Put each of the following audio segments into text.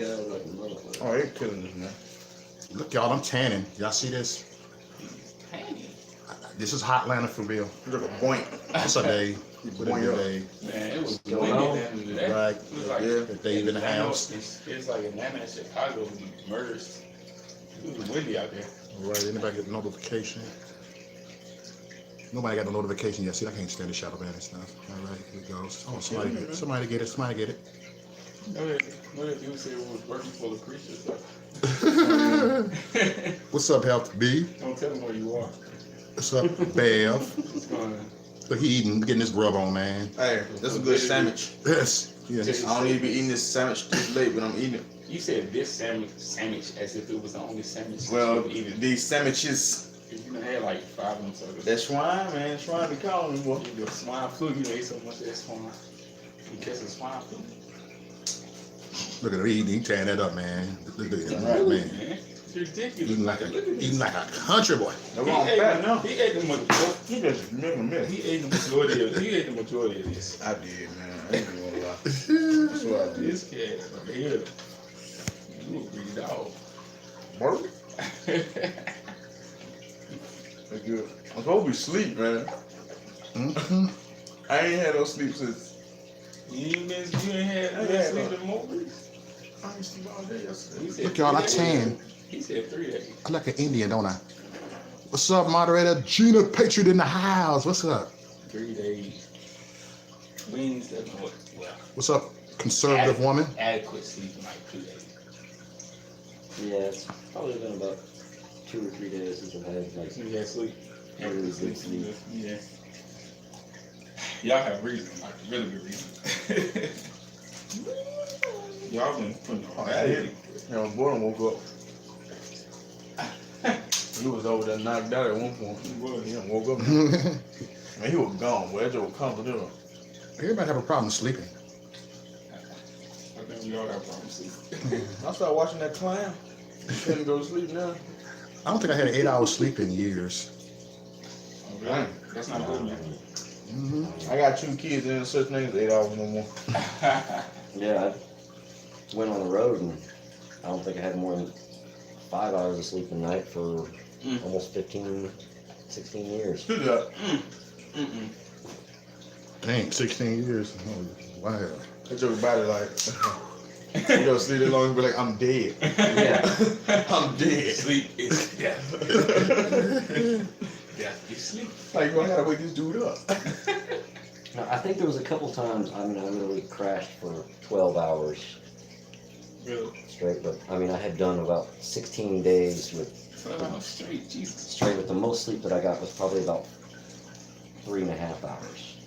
guys like a motherfucker. Oh, they're killing this, man. Look, y'all, I'm tanning. Y'all see this? Tanning. This is Hotlanta for real. Look at point. What's up, Dave? What up, Dave? Man, it was Going windy on. down today. Right. It was like Yeah, Dave in the house. It's like Atlanta and Chicago murders. It was windy out there. All right, anybody get a notification? Nobody got no notification yet. See, I can't stand the shadow ban and stuff. All right, here it goes. Oh, somebody get it. Somebody get it. Somebody get it. No, that dude said it was working full of creatures. So. What's up, Health B? Don't tell him where you are. What's up, Bev? What's going on? Look, he eating, getting his grub on, man. Hey, that's a good sandwich. Yes. Yes. I don't need to be eating this sandwich this late, but I'm eating it. You said this sandwich as if it was the only sandwich. Well, you eating. these sandwiches, You done had like 5 of them. So that swine, man, swine be calling me, boy. your swine flu, you ate so much of that swine. You catch a swine flu. Look at him eating. He tearing that up, man. Look at him, right, Really, man. man. It's ridiculous. Eating like Look at a this. country boy. That's why I'm fat now. He ate the majority. He just making a mess. He ate the majority of this. I did, man. I ain't gonna lie. That's what I did. This cat right here. You a greedy dog. Burger? That's good. I'm supposed to be asleep, man. Mm-hmm. I ain't had no sleep since. You ain't had I no had sleep no- in more weeks. I ain't sleep all day yesterday. He said Look, y'all, I 3 days. tan. He said 3 days. I like an Indian, don't I? What's up, moderator? Gina Patriot in the house. What's up? 3 days. Wings that what? Well, What's up, conservative woman? adequate sleep in like 2 days. Yeah, it's probably been about 2 or 3 days since I've had like You had sleep. really good sleep. Yeah. Y'all have reason, like really good reason. Y'all been putting Oh, on I did. You know, boy woke up. He was over there knocked out at one point. He done woke up. Man, he was gone. Boy, that joke was comfortable. Everybody have a problem sleeping. I think we all have problems sleeping. I started watching that clown. Couldn't go to sleep now. I don't think I had an 8-hour sleep in years. Oh, really? That's not good, man. Mm-hmm. I got 2 kids, and there's such thing as 8 hours no more. Yeah, I went on the road and I don't think I had more than 5 hours of sleep a night for almost 15, 16 years. Do that. Dang, 16 years. Oh, wow. That joke about it like, you go sleep that long and be like, I'm dead. Yeah. I'm dead. Sleep is death. Death is sleep. Like, you gotta wake this dude up. Now, I think there was a couple times, I literally crashed for 12 hours Really? straight, but I had done about 16 days with 12 hours straight, Jesus. straight, but the most sleep that I got was probably about 3.5 hours.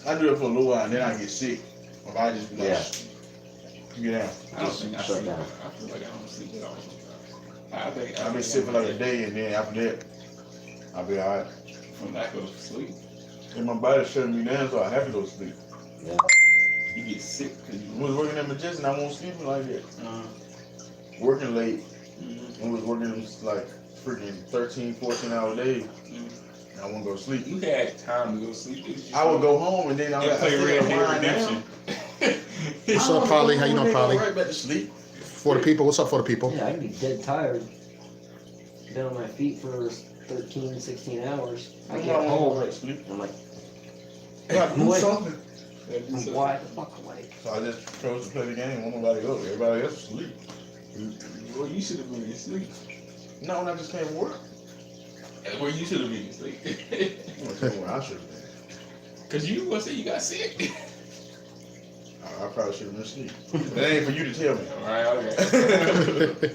I do it for a little while and then I get sick. Or I just be like, Yeah. get down. I don't think I Shut sleep. down. I feel like I don't sleep at all. I've been sick for like a day and then after that, I'll be alright. From lack of sleep. And my body's shutting me down, so I have to go to sleep. Yeah. You get sick because I you was working at Majestic and I won't sleep like that. uh, Working late. mhm. I was working like freaking 13, 14 hour days. And I won't go to sleep. You had time to go to sleep. It was just I would go home and then I and would play Red Dead Redemption. What's up, Polly? How you doing, Polly? Right back to sleep. For the people, what's up for the people? Yeah, I can be dead tired. Been on my feet for 13, 16 hours. I That's get why I won't go home, back to sleep. and I'm like, I gotta do Wait. something. I'm wide the fuck awake. So I just chose to play the game. Won't nobody go. Everybody else is asleep. Well, you should have been asleep. No, when I just came to work. Well, you should have been asleep. I'm gonna tell you where I should have been. Because you gonna say you got sick. I probably should have been asleep. That ain't for you to tell me. All right, okay.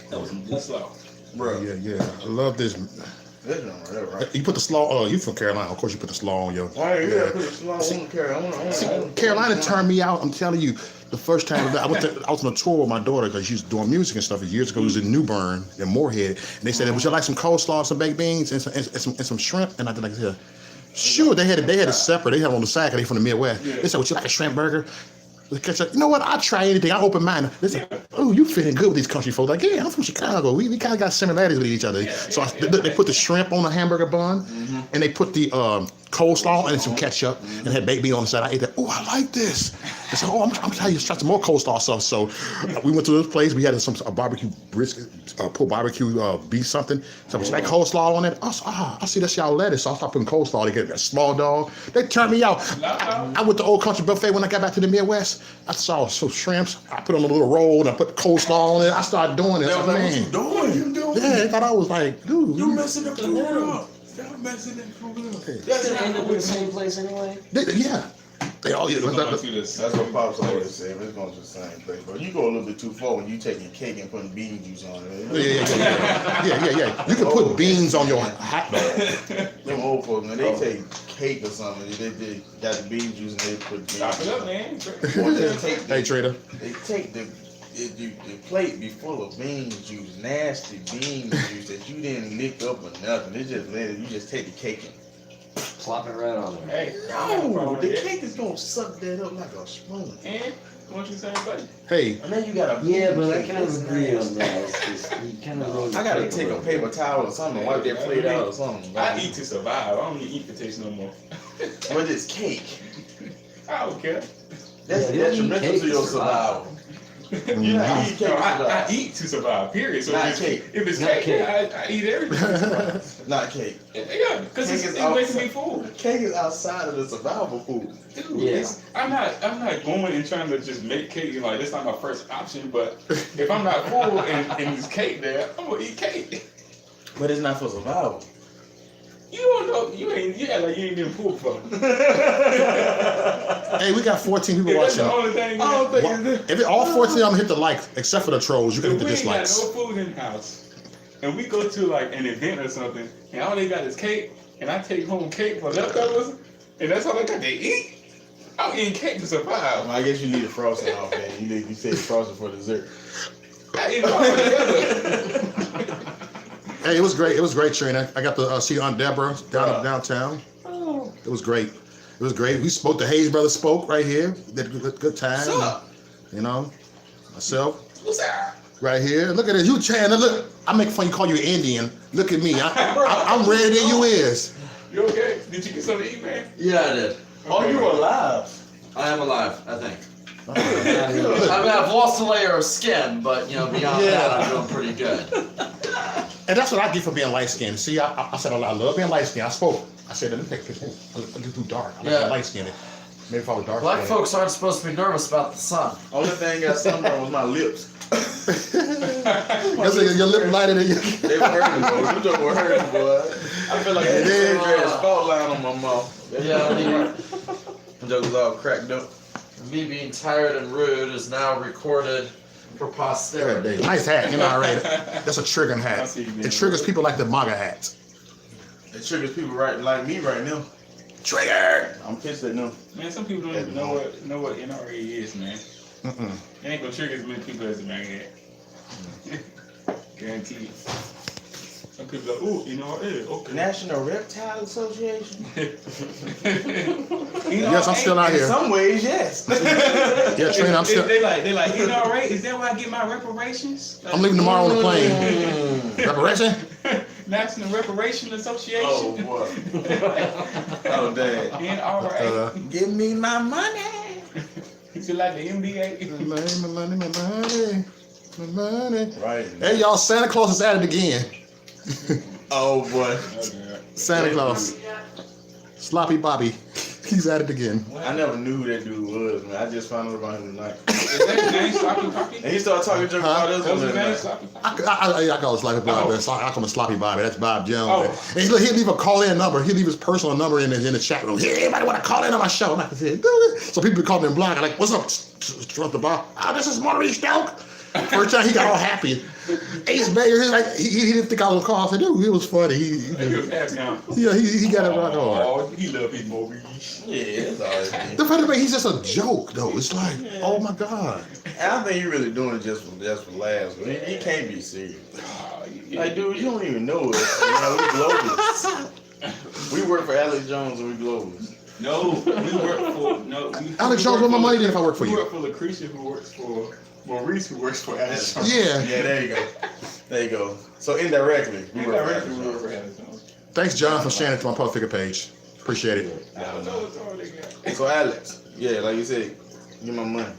That was some good slow. Bro, Yeah. I love this. that's not right there, right? You put the slaw. You from Carolina? Of course, you put the slaw on your. Why you gotta put a slow on Carolina? Carolina turned me out. I'm telling you, the first time I was on a tour with my daughter because she was doing music and stuff years ago. It was in New Bern in Moorhead, and they said, "Would you like some coleslaw, some baked beans, and some shrimp?" And I did like, "Yeah, sure." They had it separate. They had it on the side. 'Cause they from the Midwest. They said, "Would you like a shrimp burger?" The kid said, "You know what? I'll try anything. I'm open minded." They said, "Oh, you fitting good with these country folks?" Like, yeah, I'm from Chicago. We kind of got similarities with each other. So they put the shrimp on the hamburger bun, and they put the coleslaw and some ketchup, and had baked beans on the side. I ate that. Oh, I like this. I said, oh, I'm trying to try some more coleslaw stuff. So we went to this place. We had a barbecue brisket, pulled barbecue beef something. So was that coleslaw on it? I said, I see that's y'all lettuce. So I started putting coleslaw to get that small dog. They turned me out. I went to Old Country Buffet when I got back to the Midwest. I saw some shrimps. I put on a little roll and I put coleslaw on it. I started doing it. What you Man. doing? You doing? Yeah, they thought I was like, dude. You messing the food up. Y'all messing that food up. Does it end up in the same place anyway? Yeah. They all, It's going to the That's what Pops always said. It's going to the same place. But you go a little bit too far when you taking cake and putting bean juice on it. Yeah. You can put beans on your hot dog. Them old folks, man, they take cake or something. They got the bean juice and they put bean Stop juice it up, on man. Or they take Hey, Trader. They take the plate be full of bean juice, nasty bean juice that you didn't lick up or nothing. They just let it. You just take the cake and Plop it right on there. Hey, no, the cake is gonna suck that up like a spoon. And what you saying, buddy? Hey, And then you gotta Yeah, but I kind of agree on that. It's just, you kind of really I gotta take take a little paper bit. towel or something, wipe that plate out or something. I eat to survive. I don't even eat for taste no more. But it's cake. I don't care. That's Yeah, you don't eat detrimental cake to your to survive. survival. You not eat cake No, to I survive. eat to survive, period. So Not if cake. it's Not cake, cake. I eat everything to survive. Not cake. Yeah, because Cake is it makes me outside. full. Cake is outside of the survival food. Dude, Yeah. I'm not going and trying to just make cake. Like that's not my first option. But if I'm not full and there's cake there, I'm gonna eat cake. But it's not for survival. You don't know. You act like you ain't been full before. hey, we got 14 people If that's the watching. only thing. I don't think What- it's If all 14 of them hit the like, except for the trolls, you can If hit the we ain't got no dislikes. food in the house, and we go to like an event or something, and all they got is cake, and I take home cake for leftovers, and that's all I got to eat, I'm eating cake to survive. I guess you need a frosting off that. You said frosting for dessert. I eat it all together. Hey, it was great. It was great, Trina. I got to see Aunt Deborah downtown. Oh. It was great. It was great. We spoke. The Hayes brothers spoke right here. Did a good time. What's up? You know, myself What's up? right here. Look at this. You China. Look, I make fun. You call you Indian. Look at me. I'm redder than you is. You okay? Did you get something to eat, man? Yeah, I did. Oh, you alive? I am alive, I think. I mean, I've lost a layer of skin, but, you know, beyond that, I'm doing pretty good. And that's what I get for being light skinned. See, I said I love being light skinned. I spoke. I said, let me take a picture. I'm too dark. I'm Yeah. light skinned. Maybe if I was dark Black skinned. folks aren't supposed to be nervous about the sun. Only thing got sunburned was my lips. That's like your lip lighter than you. They were hurting, boy. You just were hurting, boy. I feel like It a is. cigarette fault line on my mouth. Yeah, I mean, That was all cracked up. me being tired and rude is now recorded for posterity. Nice hat, you know, all right. That's a triggering I hat. see you, man. It triggers people like the MAGA hats. It triggers people right like me right now. Trigger! I'm pissed at them. Man, some people don't even know what NRA is, man. Mm-mm. It ain't gonna trigger as many people as a magnet. Guaranteed. Some people like, ooh, NRA, okay. National Reptile Association? Yes, I'm still out In here. some ways, yes. Yeah, Trina, I'm still. They like NRA. Is that where I get my reparations? I'm leaving tomorrow on the plane. Reparation? National Reparation Association. Oh, boy. Oh, dang. NRA. Give me my money. Is it like the NBA? My money. Right. Hey, y'all, Santa Claus is at it again. Oh, boy. Santa Claus. Sloppy Bobby. He's at it again. I never knew who that dude was, man. I just found out about him tonight. Is that his name, Sloppy Poppy? And he started talking junk about us That was on his that name, night. Sloppy Poppy? I call it Sloppy Bobby, but I call him Sloppy Bobby. That's Bob Jones. Oh. And he'll leave a call-in number. He'll leave his personal number in the chat room. Hey, anybody want to call in on my show? And I can say, do it. So people call him blind. I'm like, what's up? Trust the Bob. Oh, this is Maurice Delk. First time he got all happy. Ace Bayer, he didn't think I was call. I said, dude, it was funny. He was happy now. He got it rock hard. Oh, he love his Maurice. Yeah, it's all right. The funny thing, he's just a joke, though. It's like, oh my God. I don't think he's really doing it just for laughs. But he can't be serious. Oh, Like, dude, you don't even know us. You know, we globalists. We work for Alex Jones and we globalists. No, we work for Alex Jones, where my money then if I work for We you? work for Lucretia, who works for Maurice, who works for Alex Jones. Yeah. Yeah, there you go. There you go. So indirectly, we work for Indirectly, Alex we work Jones. for Alex Jones. Thanks, John, for sharing it to my public figure page. Appreciate it. I don't know what's all they got. So Alex, yeah, like you said, give my money.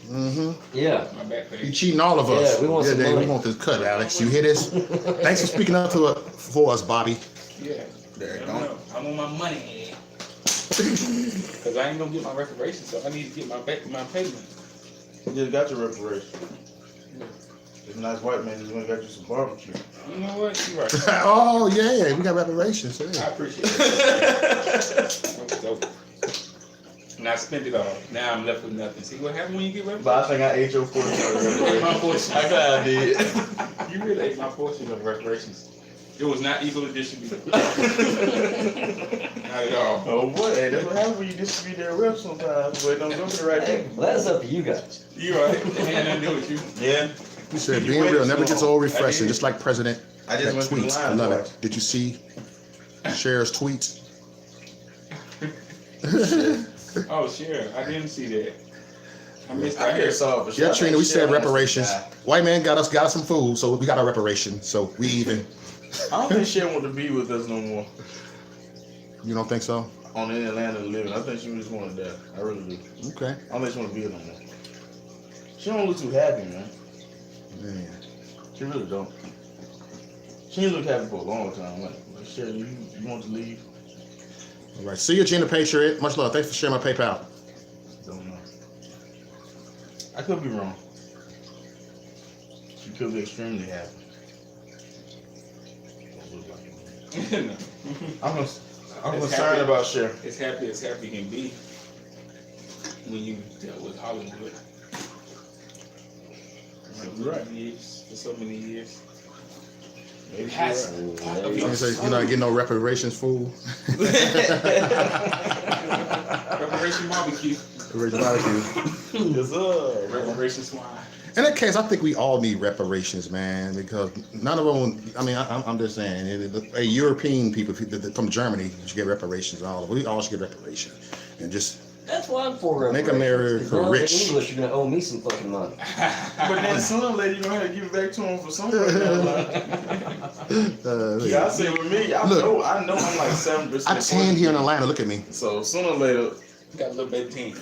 Mm-hmm. Yeah. My back page. You cheating all of us. Yeah, we want some we money. want this cut, Alex. You hear this? Thanks for speaking up for us, Bobby. Yeah. There, I don't. know. I want my money. Cause I ain't gonna get my reparations, so I need to get my payment. You just got your reparation. This nice white man just went and got you some barbecue. You know what? You right. Oh yeah, we got reparations. I Yeah. appreciate it. That was dope. And I spent it all. Now I'm left with nothing. See what happened when you get reparations? But I think I ate your portion of You ate my reparations. portion. I kinda did. You really ate my portion of reparations. It was not equally distributed. Not at all. Oh boy, hey, that's what happens when you distribute their reps sometimes, but it don't go to the right Hey, people. well, that's up to you guys. You right. It had nothing to do with you. Yeah. He said, You being waited real never so gets long. old I refreshing, did. just like President I just that went through the tweets. I line love twice. it. Did you see Cher's tweets? Oh, sure. I didn't see that. I missed I that. hear saw it, but Yeah, I Trina, think we said Cheryl wants to reparations. die. White man got us some food, so we got our reparations. So we even. I don't think Cheryl want to be with us no more You don't think so? on any land of the living. I think she just want to die. I really do. Okay. I don't think she want to be here no more. She don't look too happy, man. Man. She really don't. She didn't look happy for a long time. Like Cheryl, you want to leave? All right. See you, Gina Patriot. Much love. Thanks for sharing my PayPal. Don't know. I could be wrong. She could be extremely happy. No. I'm It's concerned happy. about Cheryl. As happy can be when you dealt with Hollywood. You're right. For so many years. Maybe Has- you're right. There You you go. say you're not getting no reparations, fool. Reparation barbecue. Yes, sir. Reparation swine. In that case, I think we all need reparations, man, because none of them. I mean, I'm just saying, European people from Germany should get reparations. We all should get reparations, and just That's why I'm for Make reparations. America 'Cause now rich. The English are gonna owe me some fucking money. But then sooner or later, you're going to have to give it back to him for something. Yeah, I say with me, I Look. know I'm like 7%. I tan here in Atlanta. Look at me. So sooner or later, Got a little baby team.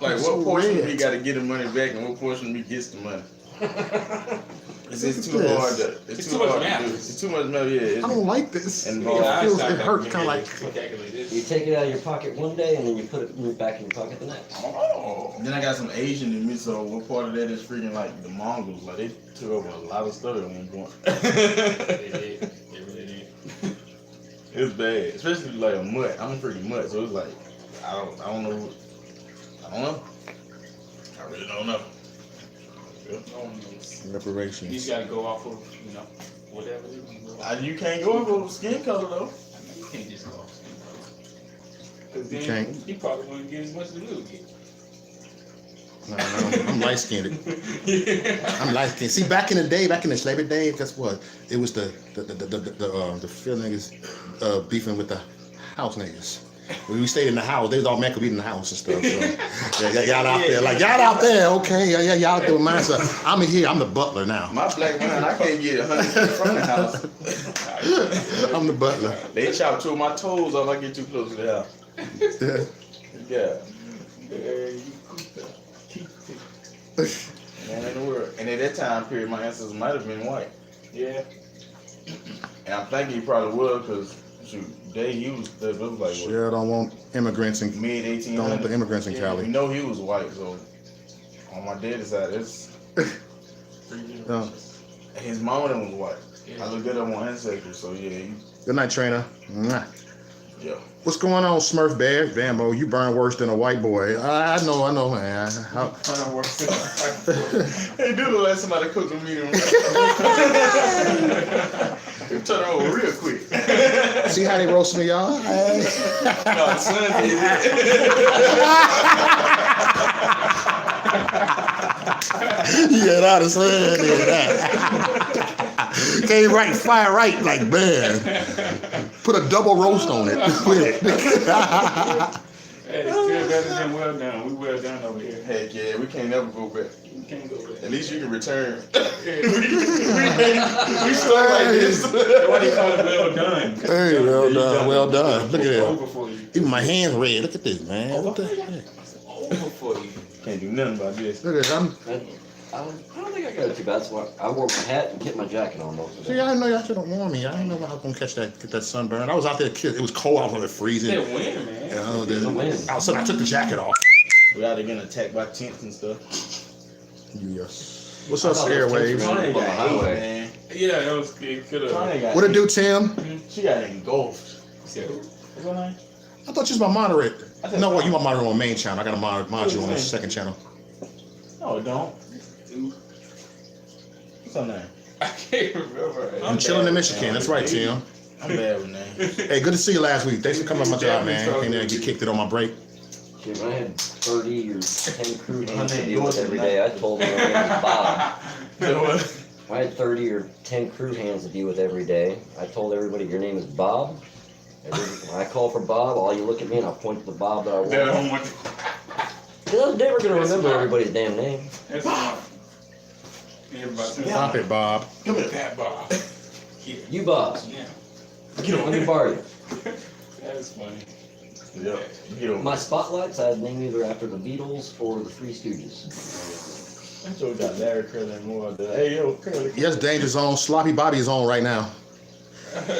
like I'm what so portion of red. me got to get the money back and what portion of me gets the money? It's Look too at this. hard to. It's It's too too much hard to math. do. It's too much math. Yeah. I It's, don't like this. And It ball. feels, I it hurt kind of like. calculate You this. take it out of your pocket one day and then you put it back in your pocket the next. Oh. Then I got some Asian in me, so what part of that is freaking like the Mongols? Like they took over a lot of stuff at one point. They did. They really did. It's bad, especially like a mutt. I'm a freaking mutt, so it's like I don't know. I really don't know. No one knows. You Reparations. just gotta go off of, whatever it is. You can't go over skin color though. You can't just go off. Because then can't. he probably wouldn't get as much as we would get. No, I'm light skinned. Yeah. I'm light skinned. See, back in the day, back in the slavery day, guess what? It was the field niggas beefing with the house niggas. When we stayed in the house, they was all mad 'cause we in the house and stuff. So y'all out there, like y'all out there, okay? Yeah, y'all out there with mine. So I'm here. I'm the butler now. My black man, I can't get 100 feet from the house. I'm the butler. They chop two of my toes off. I get too close to the house. Yeah, man in the world. And at that time period, my ancestors might have been white. Yeah. And I'm thinking he probably was because he was like what, Sure, don't want immigrants in. mid Don't want the 1800s. immigrants in We Cali. know he was white, so on my dad's side, it's his mama was white. I looked it up on Ancestry, so yeah, Good night, trainer. Mwah. yeah. What's going on, Smurf Bear? Bambo, you burn worse than a white boy. I know, man. Hey, do look like somebody cooking me. It turned over real quick. See how they roast me, y'all? No, the son did Yeah, that is that. Came right, fire right, like man. Put a double roast on it with it. That is good. better than well done. We well done over here. Heck yeah, we can't never go back. We can't go back. At least you can return. Yeah. We stuck like this. Why they call it well done? Hey, well done, well done. Look at It's that. over for you. Even my hands red. Look at this, man. What the heck? It's over for you. Can't do nothing about this. Look at that. I don't think I got it too bad. That's why I wore my hat and kept my jacket on most of See, the I didn't know y'all should have warned me. I didn't know I was gonna get that sunburn. I was out there, it was cold. I was It's freezing. that wind, man. You know, It's the wind. so I took the jacket off. We out there getting attacked by tents and stuff. Yes. What's I up, thought it was Airwaves? Tony. Tony got On the highway. hate, man. Yeah, that was it. Could Tony have. got What it do, hate. Tim? She got engulfed. Who? What's her name? I thought you was my moderator. I said No, what? Tom. You my moderator on main channel. I got to mod you on the second channel. No, it don't. What's her name? I can't remember. I'm chilling in Michigan. That's right, Tim. I'm bad with names. Hey, good to see you last week. Thanks for coming on my job, man. Came there and get kicked it on my break. Shit, when I had 30 or 10 crew My hands to name deal with yours every is day, I told them my name was Bob. So what? When I had 30 or 10 crew hands to deal with every day, I told everybody your name is Bob. When I call for Bob, all you look at me and I point to the Bob that I That want. don't want. Because I was never going to That's remember smart. everybody's damn name. That's smart. Everybody says, Stop it, Bob. come here, Pat Bob. Here. You Bob. Yeah. Let me borrow you. That is funny. Yep. Get over My it. spotlights, I'd name either after the Beatles or the Three Stooges. I'm sure we got Larry Curly and more. Hey, yo, Curly. Yes, Danger Zone. Sloppy Bobby is on right now.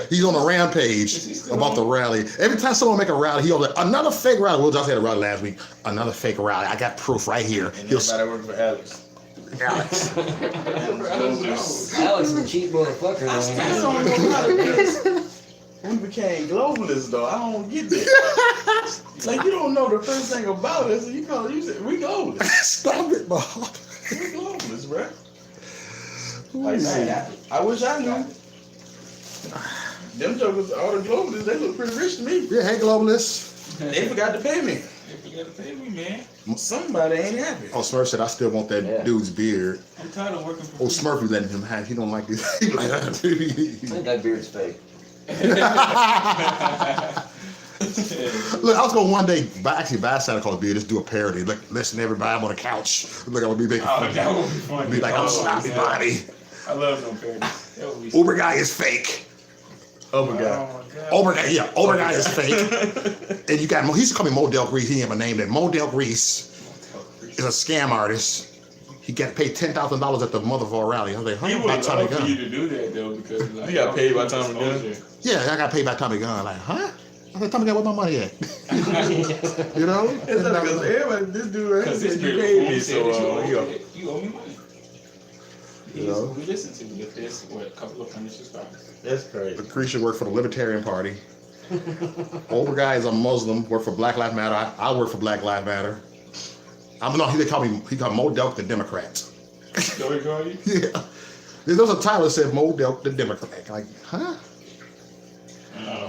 He's on a rampage Is he still about on? the rally. Every time someone make a rally, he'll like, another fake rally. Will Johnson had a rally last week. Another fake rally. I got proof right here. And He'll everybody working for Alex. Alex. Alex is a cheap motherfucker. I Man. don't know how to do this. We became globalists though. I don't get that. Like you don't know the first thing about us, and you call you say we globalists. Stop it, Bob. We globalists, bro. Like man, I wish I knew. Them jokers, all the globalists, they look pretty rich to me. Yeah, hey, globalists. They forgot to pay me. They forgot to pay me, man. Somebody ain't happy. Oh, Smurf said, I still want that Yeah. dude's beard. I'm tired of working for Oh, Smurf is letting him have. He don't like this. He like, I think that beard's fake. Look, I was going to one day buy Santa Claus beard, just do a parody. Like, listen, everybody, I'm on the couch. Look, I would be making Oh, fun. that would be funny. Be like, I'm Oh, sloppy yeah. body. I love them parodies. That would be Uber guy is fake. Oh my Oh god. my God. Uber guy, yeah, Uber guy is fake. And you got, he used to call me Model Grease. He didn't have a name. That Model Grease is a scam artist. He got paid $10,000 at the Motherfucker rally. I was like, He huh? would By love Tommy for Gunn. you to do that though, because like, You got paid by Tommy Gunn? exposure. Yeah, I got paid by Tommy Gunn. Like, huh? I said, Tommy Gunn, where my money at? You know? It's not because everybody, this dude right here Because this said you beautiful paid me, woman said that so you yo. owe me money. You know? We listened to the this what a couple of hundred subscribers. That's crazy. Lucretia worked for the Libertarian Party. Older guy is a Muslim, work for Black Lives Matter. I work for Black Lives Matter. They call me, he called Mo Delk the Democrat. So he called you? Yeah. There was a title that said Mo Delk the Democrat. Like, huh?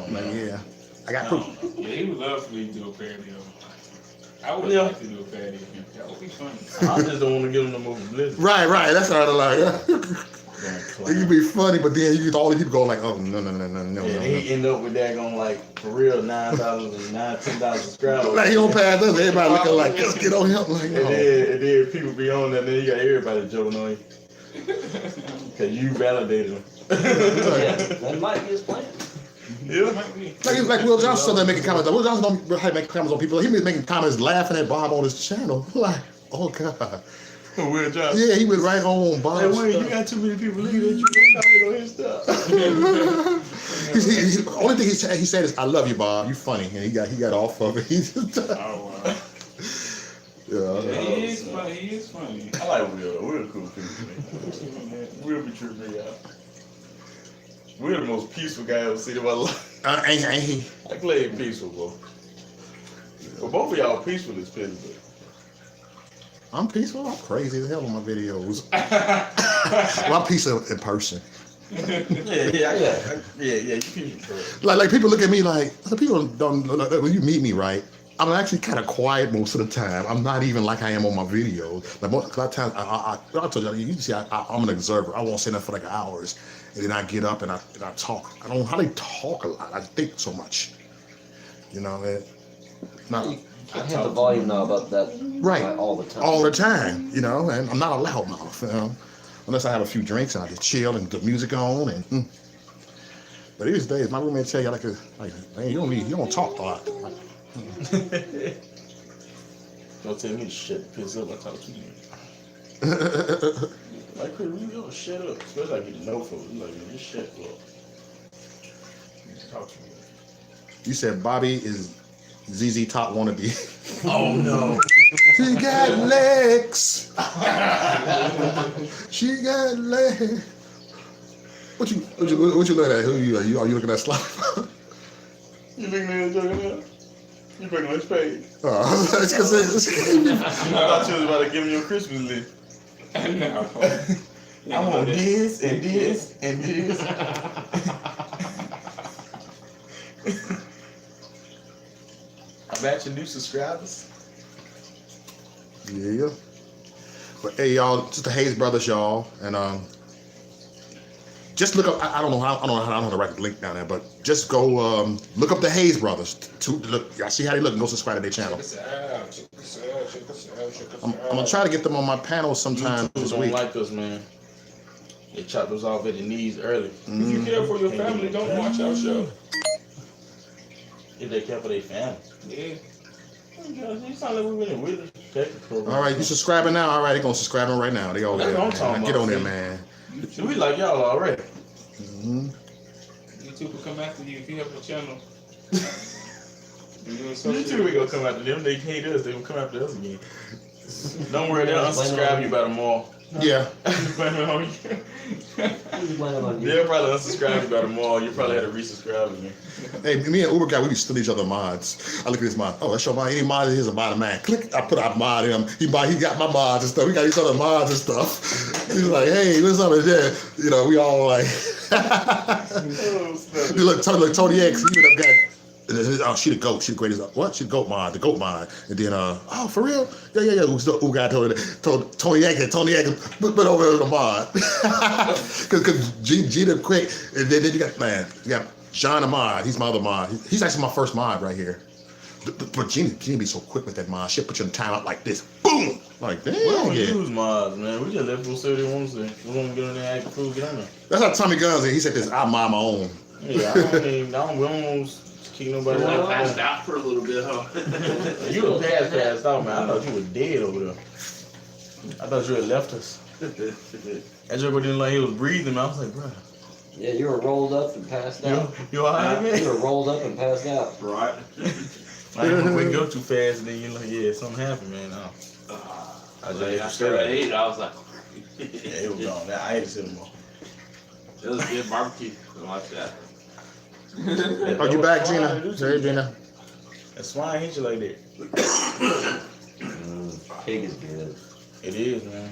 Like, yeah. I got proof. Yeah, he would love for me to do a parody of him. I would Yeah. like to do a parody of him. That would be funny. I just don't want to give him no more publicity. Right. That's what I like. Damn It clown. could be funny, but then you get all the people going like, oh, no. And he end up with that going like for real $10,000 subscribers. Like, he don't pass us. Everybody looking like, let's get on him. Like, And oh. then people be on that, and then you got everybody joking on you. Cause you validated him. Yeah, that might be his plan. Yeah. Might be. Like Will Johnson started making comments. Will Johnson don't make comments on people. He was making comments laughing at Bob on his channel. Like, oh God. Will Johnson. Yeah, he went right on Hey, Bob's Wayne, you stuff. got too many people leaving that you don't comment on his stuff. The only thing he said is, "I love you, Bob. You funny," and he got off of it. He just, Oh wow. yeah. He is funny. He is funny. I like Will. We're cool people, man. We'll be tripping me out. We're the most peaceful guy I've ever seen in my life. Ain't he? I play peaceful, bro. But both of y'all peaceful as piss, but I'm peaceful. I'm crazy as hell on my videos. Well, I'm peaceful in person. yeah, you peaceful, bro. Like people look at me like, people don't, when you meet me, right? I'm actually kind of quiet most of the time. I'm not even like I am on my videos. Like most of the time, I told you, you see, I'm an observer. I won't say nothing for like hours, and then I get up and I talk. I don't hardly talk a lot. I think so much. You know, man. Not, You I have the volume knob up that Right. all the time. all the time, you know, and I'm not a loudmouth, you know, unless I have a few drinks and I just chill and the music on and. But these days, my roommate tell you like, man, you don't talk a lot. Like, Don't tell me to shut the piss up. I talk to you. Like, Chris, you don't shut up. Especially I get to know folks. You like, man, just shut up. Just talk to me. you said Bobby is ZZ Top wannabe. Oh no. She got legs. She got legs. What you looking at? Who are you looking at slime? You think man joking now? You bring on his page. Oh, that's because I thought you was about to give me your Christmas list. No. I want this and this and this. I bet you new subscribers. Yeah. But hey, y'all, just the Hayes Brothers, y'all, and just look up. I don't know how to write the link down there, but just go look up the Hayes Brothers. Look, y'all see how they look, and go subscribe to their channel. I'm gonna try to get them on my panel sometime YouTube this don't week. like us, man. They chopped us off at the knees early. If you care for your family, don't watch our show. If they care for their family. Yeah. You sound like we've been with us. All right, you subscribing now? All right, they gonna subscribe them right now. They all That's there. what I'm Man. talking Get about, on there, see? man. We like y'all already. Mm-hmm. YouTube will come after you if you have a channel. YouTube we gonna come after them. They hate us. They gonna come after us again. Don't worry, they'll unsubscribe you by tomorrow. Yeah. Blame it on you. Blame on you. They'll probably unsubscribe you by tomorrow. You probably had to resubscribe again. Hey, me and Uber guy, we be stealing each other mods. I look at his mod. Oh, that's your mod. Any mod is a mod of mine. Click. I put out mod him. He got my mods and stuff. We got each other mods and stuff. He's like, hey, what's up with that? You know, we all like. You look, Tony X. He would have got. Oh, she the goat. She the greatest. What? She the goat mod. The goat mod. And then, oh, for real? Yeah. Uber guy told Tony X. Tony X put over the mod. Because G did quick. And then you got John Ahmad. He's my other mod. He's actually my first mod right here. But Gina be so quick with that mod. She'll put you in time out like this. Boom! Like, damn, We don't yeah. use mods, man. We just let people say what they want to say. We don't get on there and act fool, get on there. That's how Tommy Guns is. He said this, I mod my own. Yeah, we don't kick nobody I out. passed out for a little bit, huh? You were passed out, man. I thought you were dead over there. I thought you had left us. That joker didn't like he was breathing, man. I was like, bro. Yeah, you were rolled up and passed out. You alright, You man? were rolled up and passed out. Right. I didn't wake up too fast, and then you're like, yeah, something happened, man. No. I just After I ate, I was like, Yeah, it was gone. I ate it anymore. it was good barbecue. I like that. Oh, you back, Gina? Hey, Gina. That swine hit you like that. Pig is good. It is, man.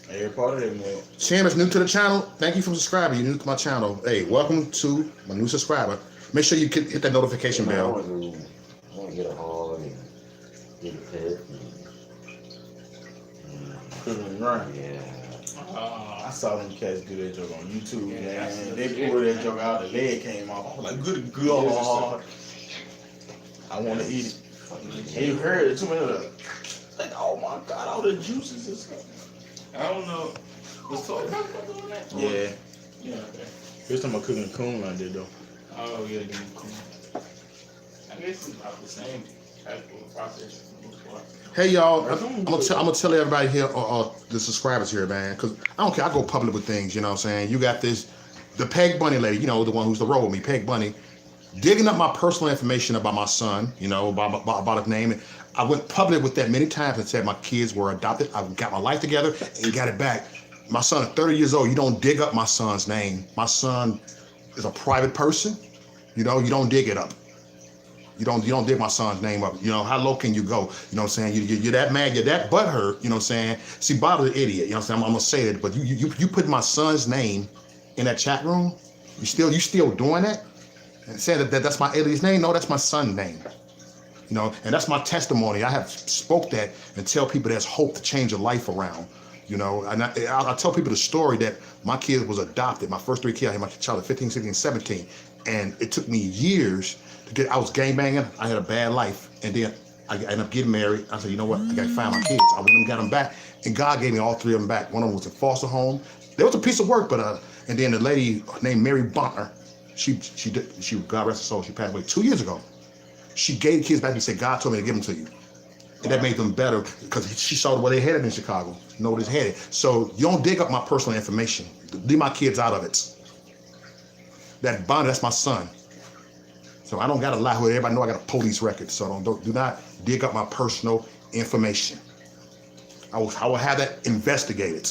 Every part of that, man. Sham is new to the channel. Thank you for subscribing. You're new to my channel. Hey, welcome to my new subscriber. Make sure you hit that notification I bell. want to get a hog and get a pit. Right. Yeah. I saw them cats do that joke on YouTube, Yeah, man. They pulled that joke out, the leg came off. I was like, good God. I want to eat it. And you heard it too many of them. Like, oh my God, all the juices and stuff. I don't know. Was Toy about doing that? Yeah. Yeah. Okay. First time I cooking coon like that, though. Oh yeah, they cool. I guess it's about the same type of process. Hey, y'all. I'm gonna tell everybody here, the subscribers here, man, because I don't care. I go public with things. You know what I'm saying? You got the Peg Bunny lady. You know, the one who's the role with me, Peg Bunny, digging up my personal information about my son. You know, about his name. I went public with that many times and said my kids were adopted. I got my life together and got it back. My son is 30 years old. You don't dig up my son's name. My son is a private person. You know, you don't dig it up. You don't dig my son's name up. You know, how low can you go? You know what I'm saying? You're that mad, you're that butthurt, you know what I'm saying? See, Bob's an idiot, you know what I'm saying? I'm gonna say it, but you put my son's name in that chat room, you still doing that? And saying that's my alias name? No, that's my son's name. You know, and that's my testimony. I have spoke that and tell people there's hope to change your life around. You know, and I tell people the story that my kid was adopted. My first 3 kids, I had my child at 15, 16, 17. And it took me years to get, I was gangbanging. I had a bad life. And then I ended up getting married. I said, you know what? I got to find my kids. I went and got them back, and God gave me all 3 of them back. One of them was in foster home. There was a piece of work, but and then the lady named Mary Bonner, she God rest her soul, she passed away 2 years ago. She gave the kids back and said, God told me to give them to you. And that made them better because she saw where they headed in Chicago, know where they headed. So you don't dig up my personal information. Leave my kids out of it. That Bonner, that's my son. So I don't gotta lie with everybody know I got a police record. So do not dig up my personal information. I will have that investigated.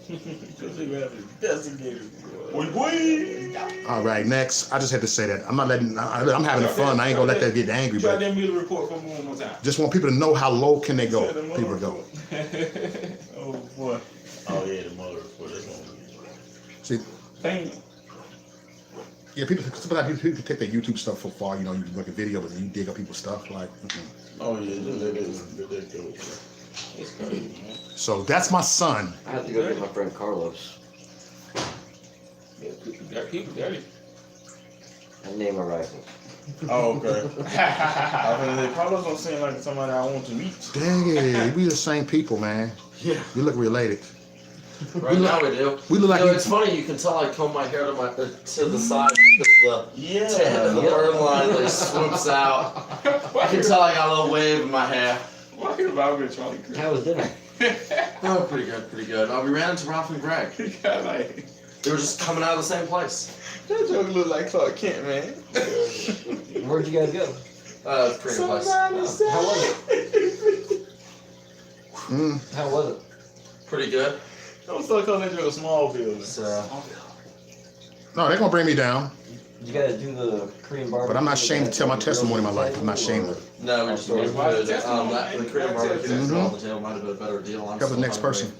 Because they have investigated. Wait. All right, next. I just had to say that. I'm not letting. I'm having fun. I ain't gonna let that get angry. Try But them me the report for me one more time. just want people to know how low can they go. People go. Oh boy. Oh yeah, the mother report. That's one. See, Thank you. yeah, sometimes people take their YouTube stuff so far. You know, you look at video, but then you dig up people's stuff. Like, Oh yeah, just let that go. It's crazy, man. so that's my son. I have to go get my friend Carlos. Yeah, people dirty. And name a rifle. Oh, okay. I mean, Carlos don't seem like somebody I want to meet. Dang it, we the same people, man. Yeah. We look related. Right now we do. We look like You know, we- it's funny. You can tell I comb my hair to the side because Yeah. the burn line like swoops out. I can tell I got a little wave in my hair. Why you about with Charlie Chris? How was dinner? Oh, pretty good, pretty good. We ran into Ralph and Greg. He got like, They were just coming out of the same place. That joke look like Clark Kent, man. Where'd you guys go? Korean place. How was it? Mm. How was it? Pretty good. Don't start calling that joke a small building. It's, No, they're gonna bring me down. You gotta do the Korean barbecue. But I'm not ashamed to tell my testimony in my life. I'm not ashamed of it. no, we just Sorry. did the Korean barbecue Mhm. on the table might have been a better deal. I'm Go to the still next hungry. person.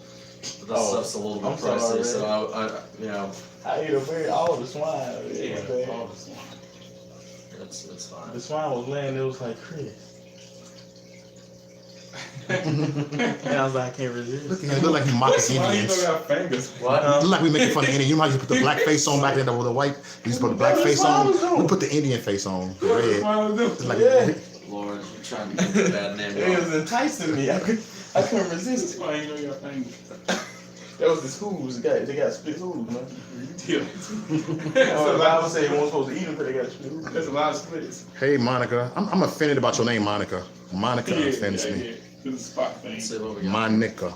But that stuff's a little bit I'm sorry, pricey, man. so I, you know, I ate a very all the swine. yeah, Yeah, all this one. it's fine. the swine was laying. It was like Chris. And I was like, I can't resist. Look at him. Look like he mocking Why you Indians. don't got fingers? What? Look like we making fun of Indian. You might just put the black face on back there with the white. You just put the black face on. We put the Indian face on. The red. It's like, Yeah. Lord, you're trying to get a bad name. It was enticing me. I couldn't resist it. Why you don't got fingers? That was his hooves. They got split hooves, man. Yeah. The That's a Bible lot. said you weren't supposed to eat them because they got split hooves. That's a lot of splits. hey, Monica. I'm offended about your name, Monica. Monica offends me. Yeah. It's a spot thing. Let's see what we got. Monica.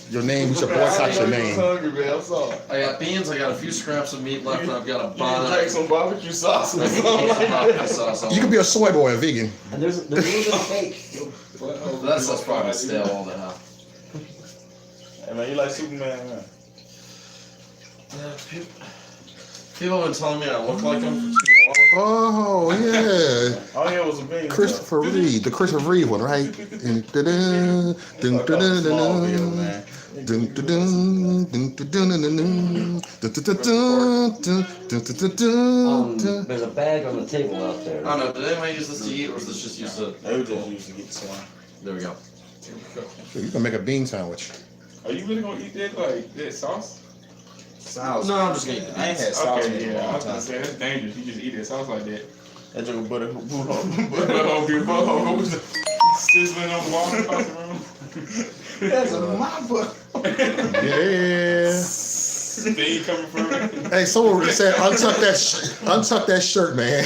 Your name, we should boycott your I was name. hungry, man. I'm sorry. I got beans, I got a few scraps of meat left, and I've got a You need to bonnet. drink some barbecue sauce or I something can like eat some barbecue that. sauce on You could be a soy boy, a vegan. And there's a little bit of cake. it. That stuff's probably stale all the hell. Hey, man, you like Superman, man? People have been telling me I look like him for too long. Oh, yeah. All here was a bean. Christopher Reeve, the Christopher Reeve one, right? Dun, dun, dun, dun, dun, dun, Smallville, dun. man. Dun, dun, dun, dun, dun, dun, dun, dun. Dun, dun, dun, dun, dun, dun, dun, dun. There's a bag on the table out there. I don't know, did anybody use this to eat, or was this just used to... They were just used to get swine. There we go. You can make a bean sandwich. Are you really gonna eat that like that sauce? Sauce. No, I'm just gonna eat the I ain't had sauce in Okay, a yeah. I long was gonna time. say that's dangerous. You just eat that sauce like that. That joke of butter, Butthole was sizzling on the wall across the room. That's my butt. Yeah. Steam coming from it. Hey, someone said untuck that shirt, man.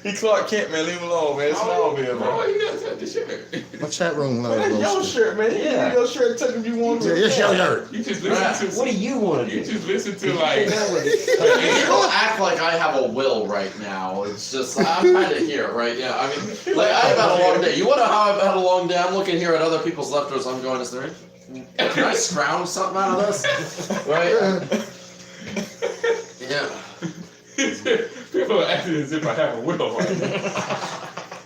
He Clark Kent, man. Leave him alone, man. It's Smallville, Bro, man. you gotta touch the shirt. My chat room Man, that's your loves shirt, man. You Yeah. can leave your shirt tucked if you want to. Yeah, it's your shirt. You just listen to What do you want to You do? just listen to like You don't act like I have a will right now. It's just, I'm kind of here, right? Yeah, I mean, like, I've had a long day. You wonder how I've had a long day? I'm looking here at other people's leftovers. I'm going, is there any? Can I scrounge something out of this? Right? Yeah. people are acting as if I have a will right now.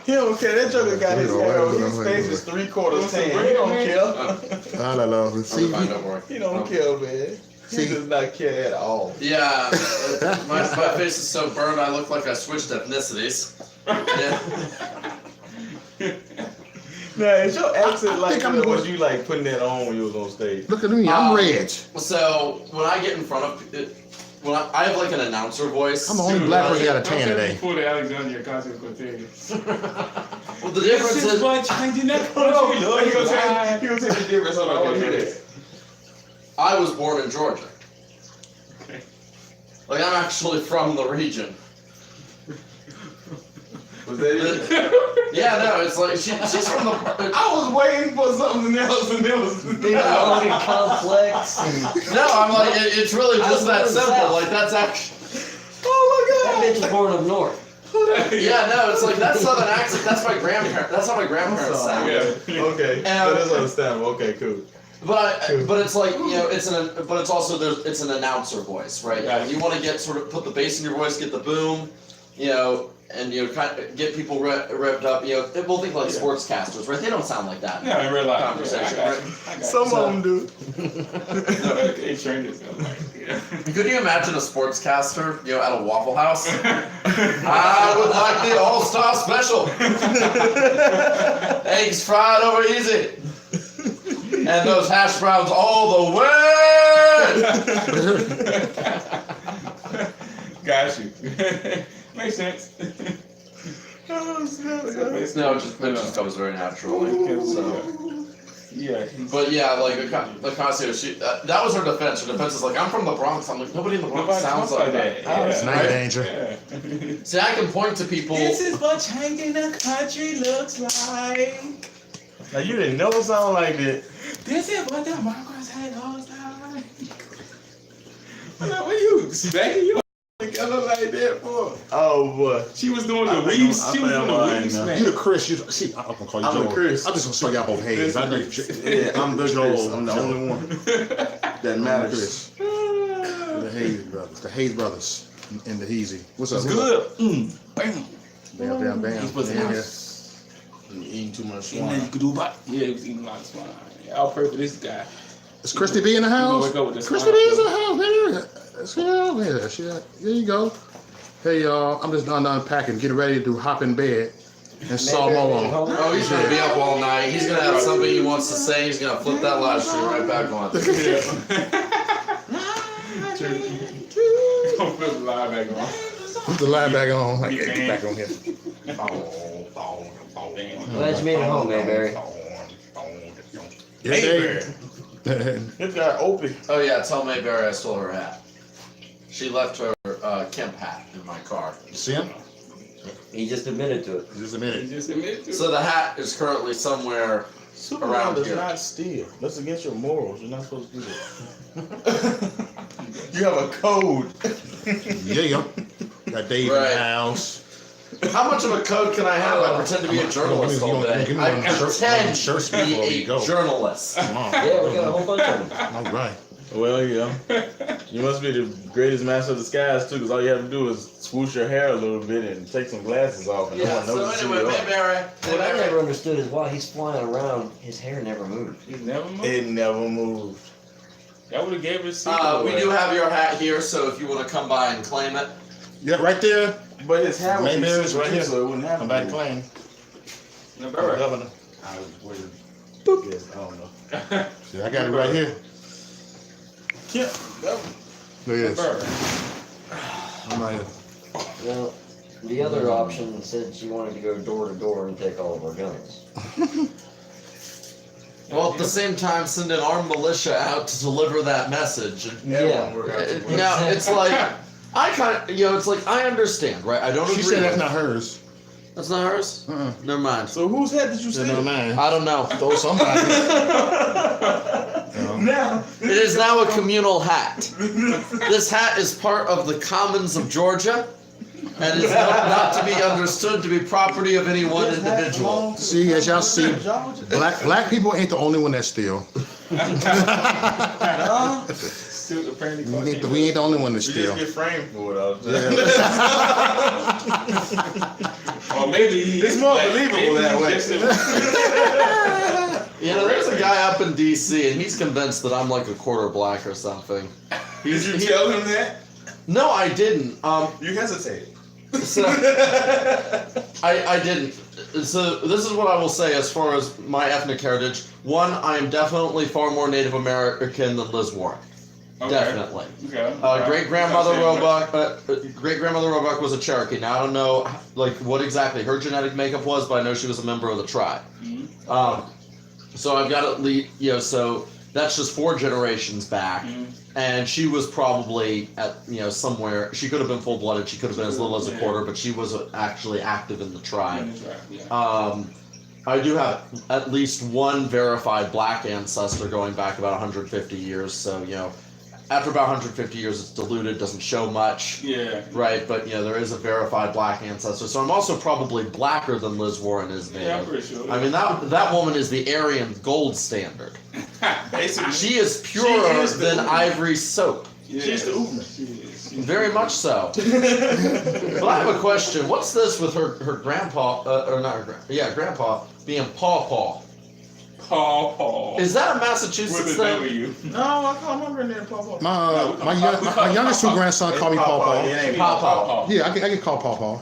He don't care. That joker got his You know, hair on. right, His right, face right. is 3/4 What's the tan. He bread, don't man? care. I don't know. I'll See, be fine, don't worry. He don't care, man. He See- does not care at all. Yeah, my face is so burned I look like I switched ethnicities. Yeah. Now, is your accent I like think I'm that, or going- was you like putting that on when you was on stage? look at me. I'm Reg. So when I get in front of it, when I have like an announcer voice. I'm the only black person that got a Don't tan tell me today. before the Alexandria Ocasio-Cortez. Well, the difference is. what changing that Hold on, country he looks gonna say like. he gonna say the difference. Hold on, I want to hear this. I was born in Georgia. Okay. Like I'm actually from the region. Was that it? Yeah, no, it's like she's from the. I was waiting for something else, and it was. Fucking complex. No, I'm like it's really just that simple. Like that's actually. That bitch was born up north. Yeah, no, it's like that southern accent. That's my grandparents. That's how my grandparents sound. Yeah. Okay, so that's understandable. Okay, cool. But it's like but it's also it's an announcer voice, right? Yeah. You want to get put the bass in your voice, get the boom, and kind of get people revved up. We'll think like sportscasters, right? They don't sound like that. Yeah, in real life. Conversation, Yeah, I right? got you. I got Some you. of them do. No, they trained us. Yeah. Could you imagine a sportscaster, at a Waffle House? I would like the All-Star Special. Eggs fried over easy. And those hash browns all the way. Got you. Makes sense. Oh, snap. No, it just comes very naturally. So. Yeah. But yeah, like Ocasio, that was her defense. Her defense is like, I'm from the Bronx. I'm like, nobody in the Bronx Nobody sounds talks like that. Yeah. It's night danger. Yeah. See, I can point to people. This is what changing the country looks like. Now you didn't never sound like that. This is what the Marcos had looks like. What you say? You Together like that for? Oh boy. She was doing I the think weave. I'm- She I was think doing I'm the lying weave now. smack. You the Chris. I'm gonna call you I'm the Joel. Chris. I'm just gonna show y'all both Hayes. I know you. Yeah, I'm the Chris. I'm the only one that I'm the matters. Chris. The Hayes brothers. The Hayes brothers. And the Heezy. What's up? It's good. Bam. Bam, bam, bam. He's supposed to Yeah, have- You eating too much And then you swine. could do about. Yeah, he was eating a lot of swine. I'll pray for this guy. Is Christy B in the You gonna house? wake up with this Christy B is in the house, baby. There you go. Hey y'all, I'm just done unpacking, getting ready to hop in bed and saw Mo on. Oh, he's gonna be up all night. He's gonna have something he wants to say. He's gonna flip that live stream right back on. Don't flip the line back on. Put the light back on. Like, get back on here. Glad you made it home, Mayberry. Yeah, This guy Opie. Oh yeah, tell Mayberry I stole her hat. She left her Kemp hat in my car. see him? He just admitted to it. Just a He minute. just admitted to it. So the hat is currently somewhere. Superman Around does here. not steal. That's against your morals. You're not supposed to do that. You have a code. Yeah. Got Dave in Right. the house. How much of a code can I have? I pretend to be a journalist all day. Give me I one of them pretend shirts to before be we a go. journalist. Come on. Yeah, we got a whole bunch of them. All right. Well, yeah. You must be the greatest master of disguise too, because all you have to do is swoosh your hair a little bit and take some glasses off, and no Yeah. one So knows who anyway, you are. Mayberry. What I never understood is why he's flying around, his hair never moved. He's never moved. It never moved. That would have gave us. We do have your hat here, so if you want to come by and claim it. Yeah, right there. But his hair Maybe was it's right here. so it wouldn't happen. I'm back to claim. Governor. I was waiting. Yes, I don't know. See, I got it right here. Yeah. Look at this. I'm right here. Well, the other option said she wanted to go door to door and take all of our guns. Well, at the same time, send an armed militia out to deliver that message. And, Yeah. now it's like I kind of, it's like I understand, right? I don't She agree. said that's with- not hers. That's not hers. Uh-uh. Never mind. So whose hat did you Said steal? no mine. I don't know. Throw somebody. Now. It is now a communal hat. This hat is part of the commons of Georgia, and is not to be understood to be property of any one individual. See, as y'all see, black people ain't the only one that steal. Still apparently. We ain't the only one that You steal. just get framed for it. Or maybe It's more believable that way. There's a guy up in D.C. and he's convinced that I'm like a quarter black or something. Did you tell him that? No, I didn't. You hesitated. So I didn't. So this is what I will say as far as my ethnic heritage. One, I am definitely far more Native American than Liz Warren. Okay. Definitely. Okay. Great grandmother Roebuck. Great grandmother Roebuck was a Cherokee. Now I don't know like what exactly her genetic makeup was, but I know she was a member of the tribe. So I've got at least so that's just 4 generations back, and she was probably at somewhere. She could have been full blooded. She could have been as little as a quarter, but she was actually active in the tribe. I do have at least one verified black ancestor going back about 150 years. So after about 150 years, it's diluted, doesn't show much. Yeah. Right, but there is a verified black ancestor. So I'm also probably blacker than Liz Warren is. Native. Yeah, I'm pretty sure. I mean that woman is the Aryan gold standard. Basically, She is purer is the than Uber. ivory soap. Yeah. she's the Uber. Very much so. But I have a question. What's this with her grandpa, or not her grandpa being Paw Paw? Paw. Is that a Massachusetts With a thing? W. No, I call my granddad Papa. My youngest 2 grandsons call me Paw Paw. It ain't Paw Paw. Paw. Yeah, I can call Paw Paw.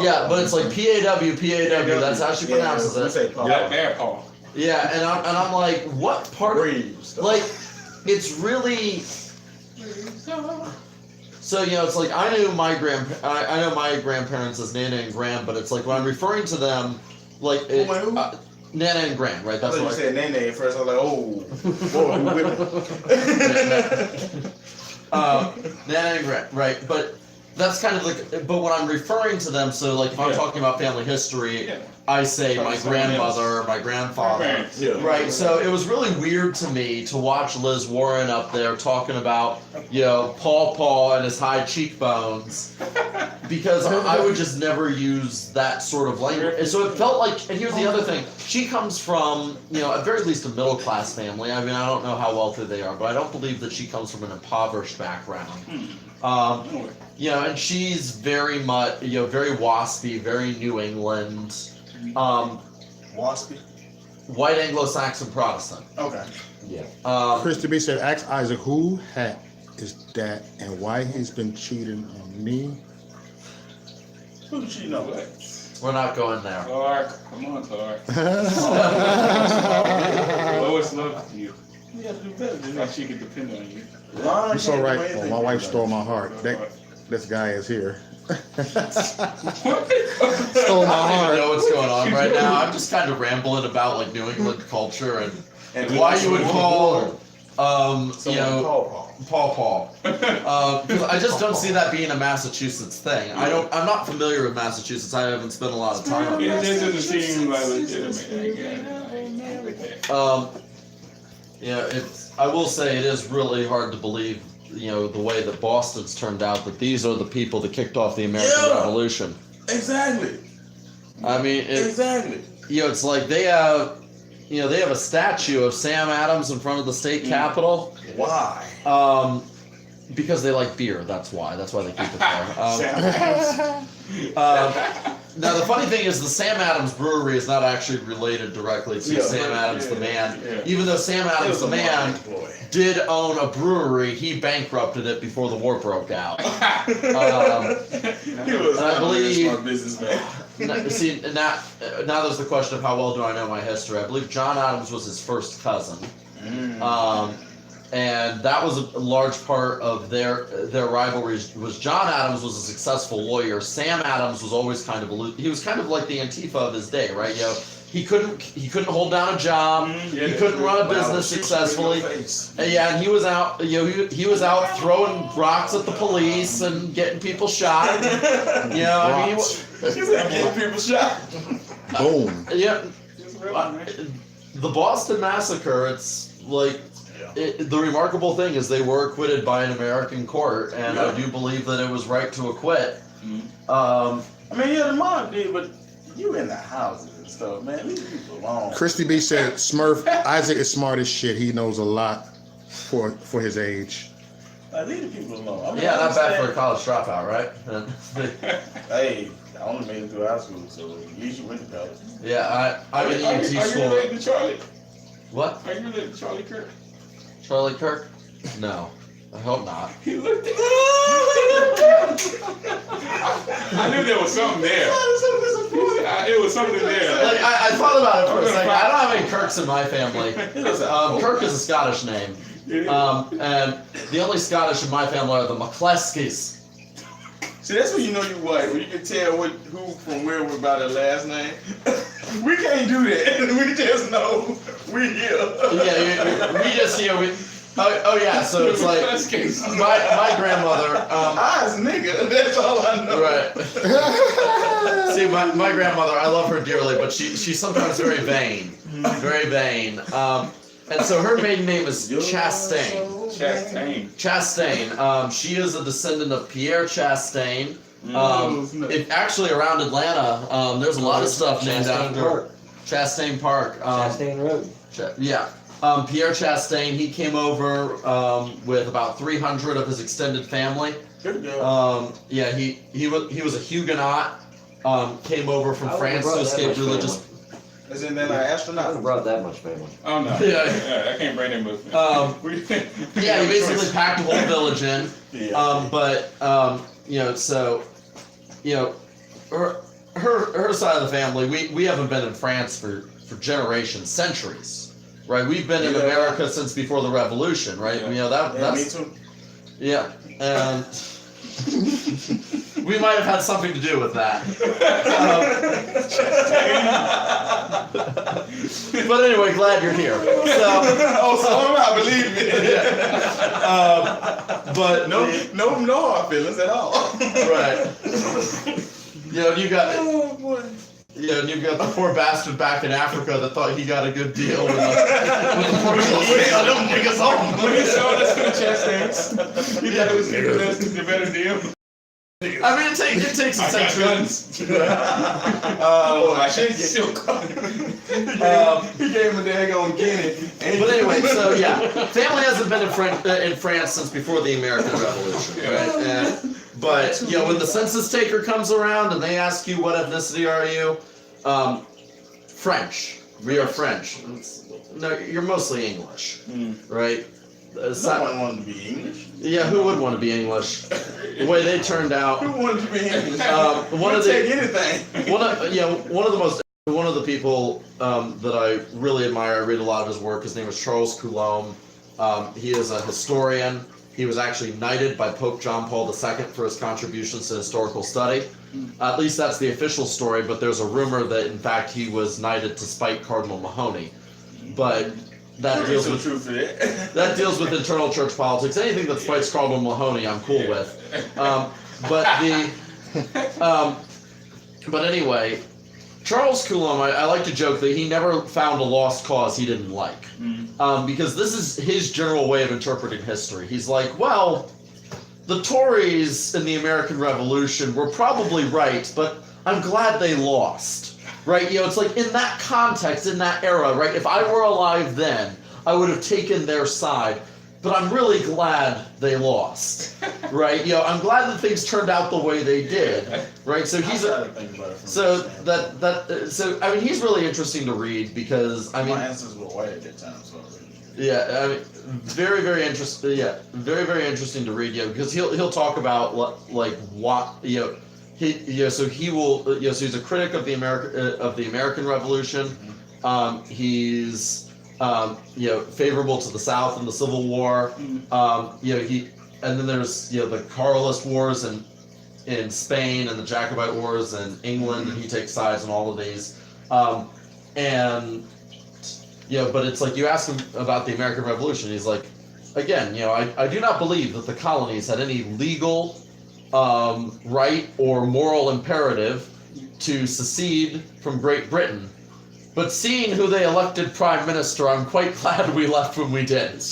Yeah, but it's like P-A-W, P-A-W. That's how she pronounces we it. say Paw That Paw. bear paw. Yeah, and I'm like, what part of Breeze. like, it's really. So it's like I know my grandparents as Nana and Gran, but it's like when I'm referring to them, like Who? Nana and Gran, right? I That's thought you what said Nene at first. I was like, oh, boy, who with Nana and Gran, right? But that's kind of like, but when I'm referring to them, so like if I'm Yeah. talking about family history, Yeah. I say my Someone else. grandmother, my grandfather. Grandparents. Yeah. Right, so it was really weird to me to watch Liz Warren up there talking about, Paw Paw and his high cheekbones, because I would just never use that sort of language. And so it felt like, and here's the other thing, she comes from, at very least a middle class family. I mean, I don't know how wealthy they are, but I don't believe that she comes from an impoverished background. And she's very much, very waspy, very New England. Waspy? White Anglo-Saxon Protestant. Okay. Christy B said, ask Isaac who hat is that and why he's been cheating on me. Who did she know? What? We're not going there. Clark. Come on, Clark. Lois loves you. You have to do better than Like that. she can depend on you. You're so right. Well, my wife stole my heart. This guy is here. Stole my I don't even heart. know what's going on right now. I'm just kind of rambling about like New England culture and why you would call, Paw Paw. Because I just don't see that being a Massachusetts thing. I'm not familiar with Massachusetts. I haven't spent a lot of time on It it. just doesn't seem like legitimate. I will say it is really hard to believe, the way that Boston's turned out, that these are the people that kicked off the American Revolution. Exactly. I mean, Exactly. it's like they have a statue of Sam Adams in front of the state capitol. Why? Because they like beer. That's why. That's why they keep it there. Now the funny thing is, the Sam Adams Brewery is not actually related directly to Sam Adams the man. Yeah. Even though Sam Adams the man did own a brewery, he bankrupted it before the war broke out. He was I believe- a smart businessman. See, now there's the question of how well do I know my history. I believe John Adams was his first cousin. And that was a large part of their rivalry. Was John Adams was a successful lawyer. Sam Adams was always kind of he was kind of like the Antifa of his day, right? He couldn't hold down a job. He couldn't run a business successfully. And he was out. He was out throwing rocks at the police and getting people shot. Getting people shot. Boom. The Boston Massacre. It's like. The remarkable thing is they were acquitted by an American court, and I do believe that it was right to acquit. I mean, the mob did, but you in the houses and stuff, man. Leave people alone. Christy B said, Smurf, Isaac is smart as shit. He knows a lot for his age. Like, leave the people alone. I mean, Yeah, I not bad for a understand- college dropout, right? Hey, I only made it through high school, so at least you went to college. Yeah, I'm in Are EMT you school. related to Charlie? What? Are you related to Charlie Kirk? Charlie Kirk? No. I hope not. He looked at I knew there was something there. It was something there. Like, I thought about it for a second. I don't have any Kirks in my family. Kirk is a Scottish name. And the only Scottish in my family are the McCleskys. See, that's when you know you white. When you can tell who from where we're by their last name. We can't do that. We just know we here. Yeah, we just oh yeah. So it's like my grandmother. I was nigga. That's all I know. Right. See, my grandmother, I love her dearly, but she's sometimes very vain. Very vain. And so her maiden name is Chastain. Chastain. She is a descendant of Pierre Chastain. Actually, around Atlanta, there's a lot of stuff named after Chastain Park. Chastain Road. Yeah. Pierre Chastain, he came over with about 300 of his extended family. Yeah, he was a Huguenot. Came over from France to escape religious. Is it then an I astronaut? haven't brought that much family. Oh no. Yeah. I can't bring them with me. Yeah, he basically packed a whole village in. So, her side of the family, we haven't been in France for generations, centuries, right? We've been in America since before the Revolution, right? Yeah. That's me too. yeah, and we might have had something to do with that. But anyway, glad you're here. So I believe me. But No hard feelings at all. right. And you got. Yeah, and you've got the poor bastard back in Africa that thought he got a good deal with the Portuguese. Them niggas on. When he showed us the Chastains, he thought it was the better deal. I mean, it takes a I got century. guns. I should get Silk. He gave him a daggone guinea. But anyway, so yeah, family hasn't been in France since before the American Revolution, right? But when the census taker comes around and they ask you what ethnicity are you, French. We are French. No, you're mostly English, right? Someone wanted to be English. Yeah, who would want to be English? The way they turned out. Who wanted to be English? One of take the anything. one of the people that I really admire. I read a lot of his work. His name is Charles Coulomb. He is a historian. He was actually knighted by Pope John Paul II for his contributions to historical study. At least that's the official story, but there's a rumor that in fact he was knighted to spite Cardinal Mahoney. But that deals with truth to that. that deals with internal church politics. Anything that spites Cardinal Mahoney, I'm cool with. But anyway, Charles Coulomb, I like to joke that he never found a lost cause he didn't like. Because this is his general way of interpreting history. He's like, well, the Tories in the American Revolution were probably right, but I'm glad they lost. Right? It's like in that context, in that era, right? If I were alive then, I would have taken their side. But I'm really glad they lost. Right? I'm glad that things turned out the way they did. Right? So he's I mean he's really interesting to read because I mean my ancestors were white at that time, so yeah, I mean very, very interesting. Yeah, very, very interesting to read. Because he'll talk about like what so he will so he's a critic of the American Revolution. He's favorable to the South in the Civil War. And then there's the Carlist Wars in Spain and the Jacobite Wars in England, and he takes sides in all of these. But it's like you ask him about the American Revolution, he's like, again, I do not believe that the colonies had any legal right or moral imperative to secede from Great Britain. But seeing who they elected prime minister, I'm quite glad we left when we did. It's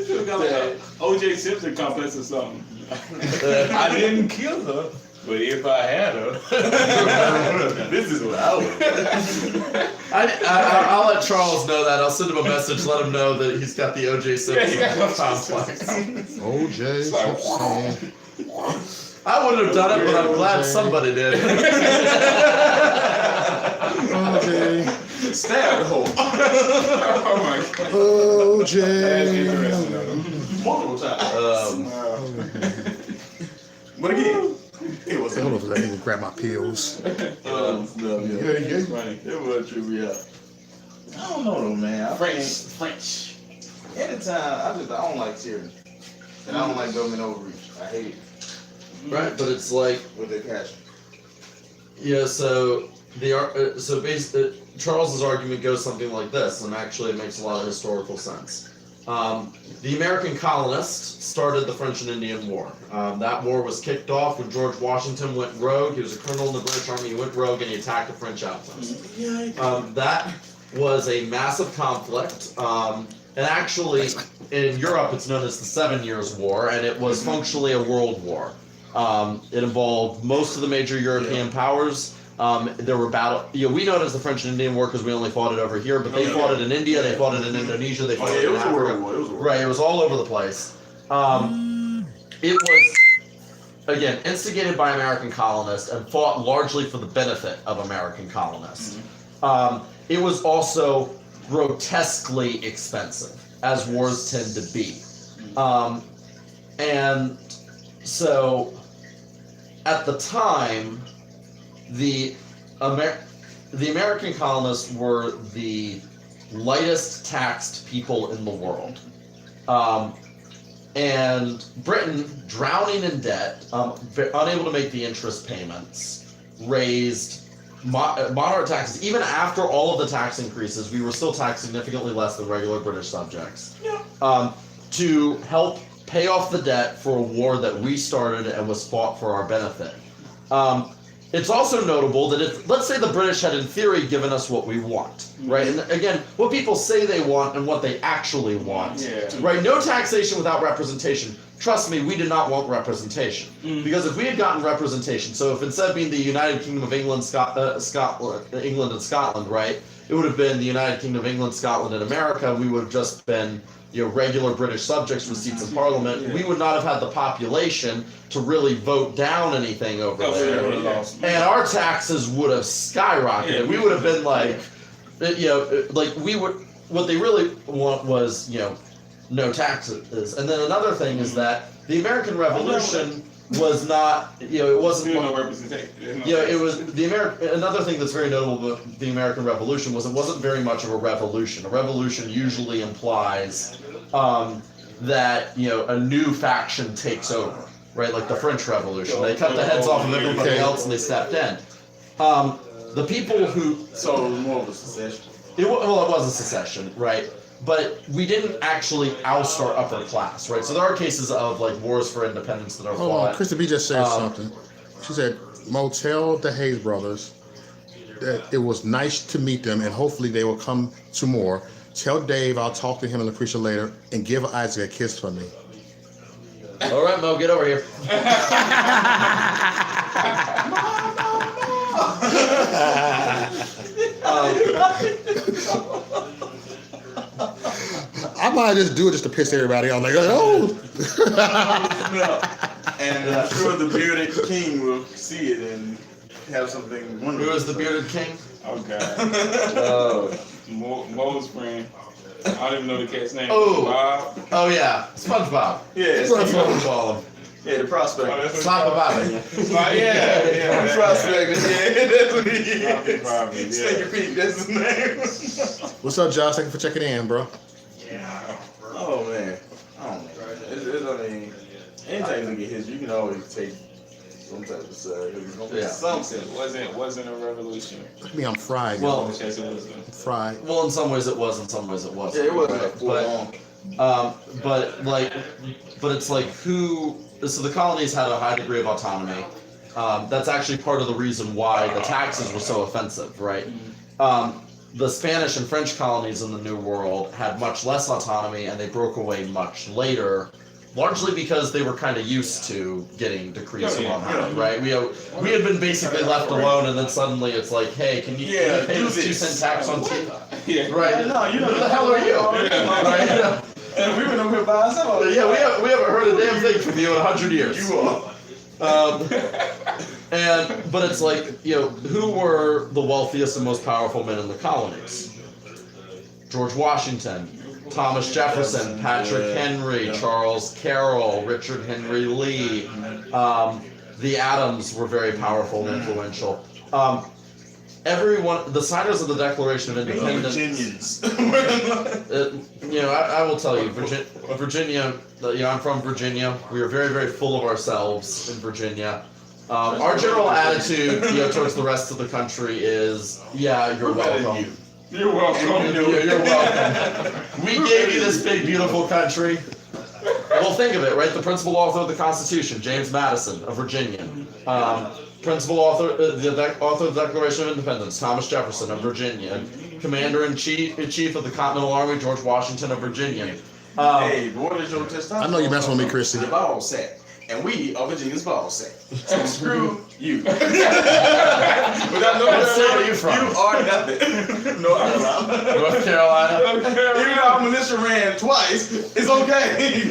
still got like a O.J. Simpson complex or something. I didn't kill her, but if I had her, this is what I would. I'll let Charles know that. I'll send him a message, let him know that he's got the O.J. Simpson complex. OJ Simpson. I wouldn't have done it, but I'm glad somebody did. OJ. stab the hole. Oh my god. OJ. That's interesting though. Multiple times. But again, it was Hold on for a second, I need to grab my pills. It's funny. It was true, yeah. I don't know though, man. French. anytime I don't like tyranny, and I don't like government overreach. I hate it Right, but it's like, with their passion. yeah. So so basically, Charles's argument goes something like this, and actually, it makes a lot of historical sense. The American colonists started the French and Indian War. That war was kicked off when George Washington went rogue. He was a colonel in the British Army. He went rogue and he attacked the French outpost. That was a massive conflict. And actually, in Europe, it's known as the 7 Years' War, and it was functionally a world war. It involved most of the major European powers. There were we know it as the French and Indian War because we only fought it over here, but they fought it in India, they fought it in Indonesia, they fought it in Africa. Right, it was all over the place. It was, again, instigated by American colonists and fought largely for the benefit of American colonists. It was also grotesquely expensive, as wars tend to be. And so, at the time, the American colonists were the lightest taxed people in the world. And Britain, drowning in debt, unable to make the interest payments, raised moderate taxes. Even after all of the tax increases, we were still taxed significantly less than regular British subjects. To help pay off the debt for a war that we started and was fought for our benefit. It's also notable that if, let's say the British had in theory given us what we want, right? And again, what people say they want and what they actually want, right? No taxation without representation. Trust me, we did not want representation. Because if we had gotten representation, so if instead of being the United Kingdom of England, England and Scotland, right? It would have been the United Kingdom of England, Scotland, and America. We would have just been, regular British subjects with seats in Parliament. We would not have had the population to really vote down anything over there. And our taxes would have skyrocketed. We would have been like, what they really want was, no taxes. And then another thing is that the American Revolution was not, it wasn't. No representation. It was another thing that's very notable about the American Revolution was it wasn't very much of a revolution. A revolution usually implies that a new faction takes over, right? Like the French Revolution, they cut the heads off of everybody else and they stepped in. The people who more of a secession. It was a secession, right? But we didn't actually oust our upper class, right? So there are cases of wars for independence that are Hold fought. on, Krista B just said something. She said, "Motel the Hayes brothers. That it was nice to meet them, and hopefully they will come to more. Tell Dave I'll talk to him and Lucretia later, and give Isaac a kiss for me." All right, Mo, get over here. I might just do it just to piss everybody off. Like, oh. And I'm sure the bearded king will see it and have something wonderful. Who is the bearded king? Oh God. Oh. Mo's friend. I don't even know the cat's name. Oh. Bob. Oh yeah, SpongeBob. Yeah, That's what we call him. yeah, the prospect. Slap Bobby. Yeah. The prospect. Yeah, that's what he Probably, is. yeah. Stinky Pete, that's his name. What's up, Josh? Thank you for checking in, bro. Oh man, I don't know. I mean, anytime you look at history, you can always take some type of side. Something. It wasn't a revolution. Look at me, I'm fried. Well, Yes, it was. I'm fried. well, in some ways it was, in some ways it wasn't. Yeah, it wasn't right? a full on. But it's like who? So the colonies had a high degree of autonomy. That's actually part of the reason why the taxes were so offensive, right? The Spanish and French colonies in the New World had much less autonomy, and they broke away much later, largely because they were kind of used to getting decrees from on high, right? We had been basically left alone, and then suddenly it's like, hey, can you pay this 2-cent tax on tea? Yeah. Right? No, you know Who the hell are you? Right? And we've been over here by ourselves. Yeah, we haven't heard a damn thing from you in 100 years. You are. But it's like, who were the wealthiest and most powerful men in the colonies? George Washington, Thomas Jefferson, Patrick Henry, Charles Carroll, Richard Henry Lee. The Adams were very powerful and influential. everyone, the signers of the Declaration of Independence. Virginians. I will tell you, Virginia. I'm from Virginia. We are very, very full of ourselves in Virginia. Our general attitude, towards the rest of the country is, yeah, you're welcome. You're welcome. You're welcome. We gave you this big, beautiful country. Well, think of it, right? The principal author of the Constitution, James Madison, a Virginian. Principal author, author of the Declaration of Independence, Thomas Jefferson, a Virginian. Commander-in-Chief of the Continental Army, George Washington, a Virginian. Hey, but what is your testosterone? I know you messing with me, Chrissy. The ball sack. And we are Virginia's ball sack. So screw you. Without no What state are you from? You are nothing. North Carolina. North Carolina. Even though our militia ran twice, it's okay.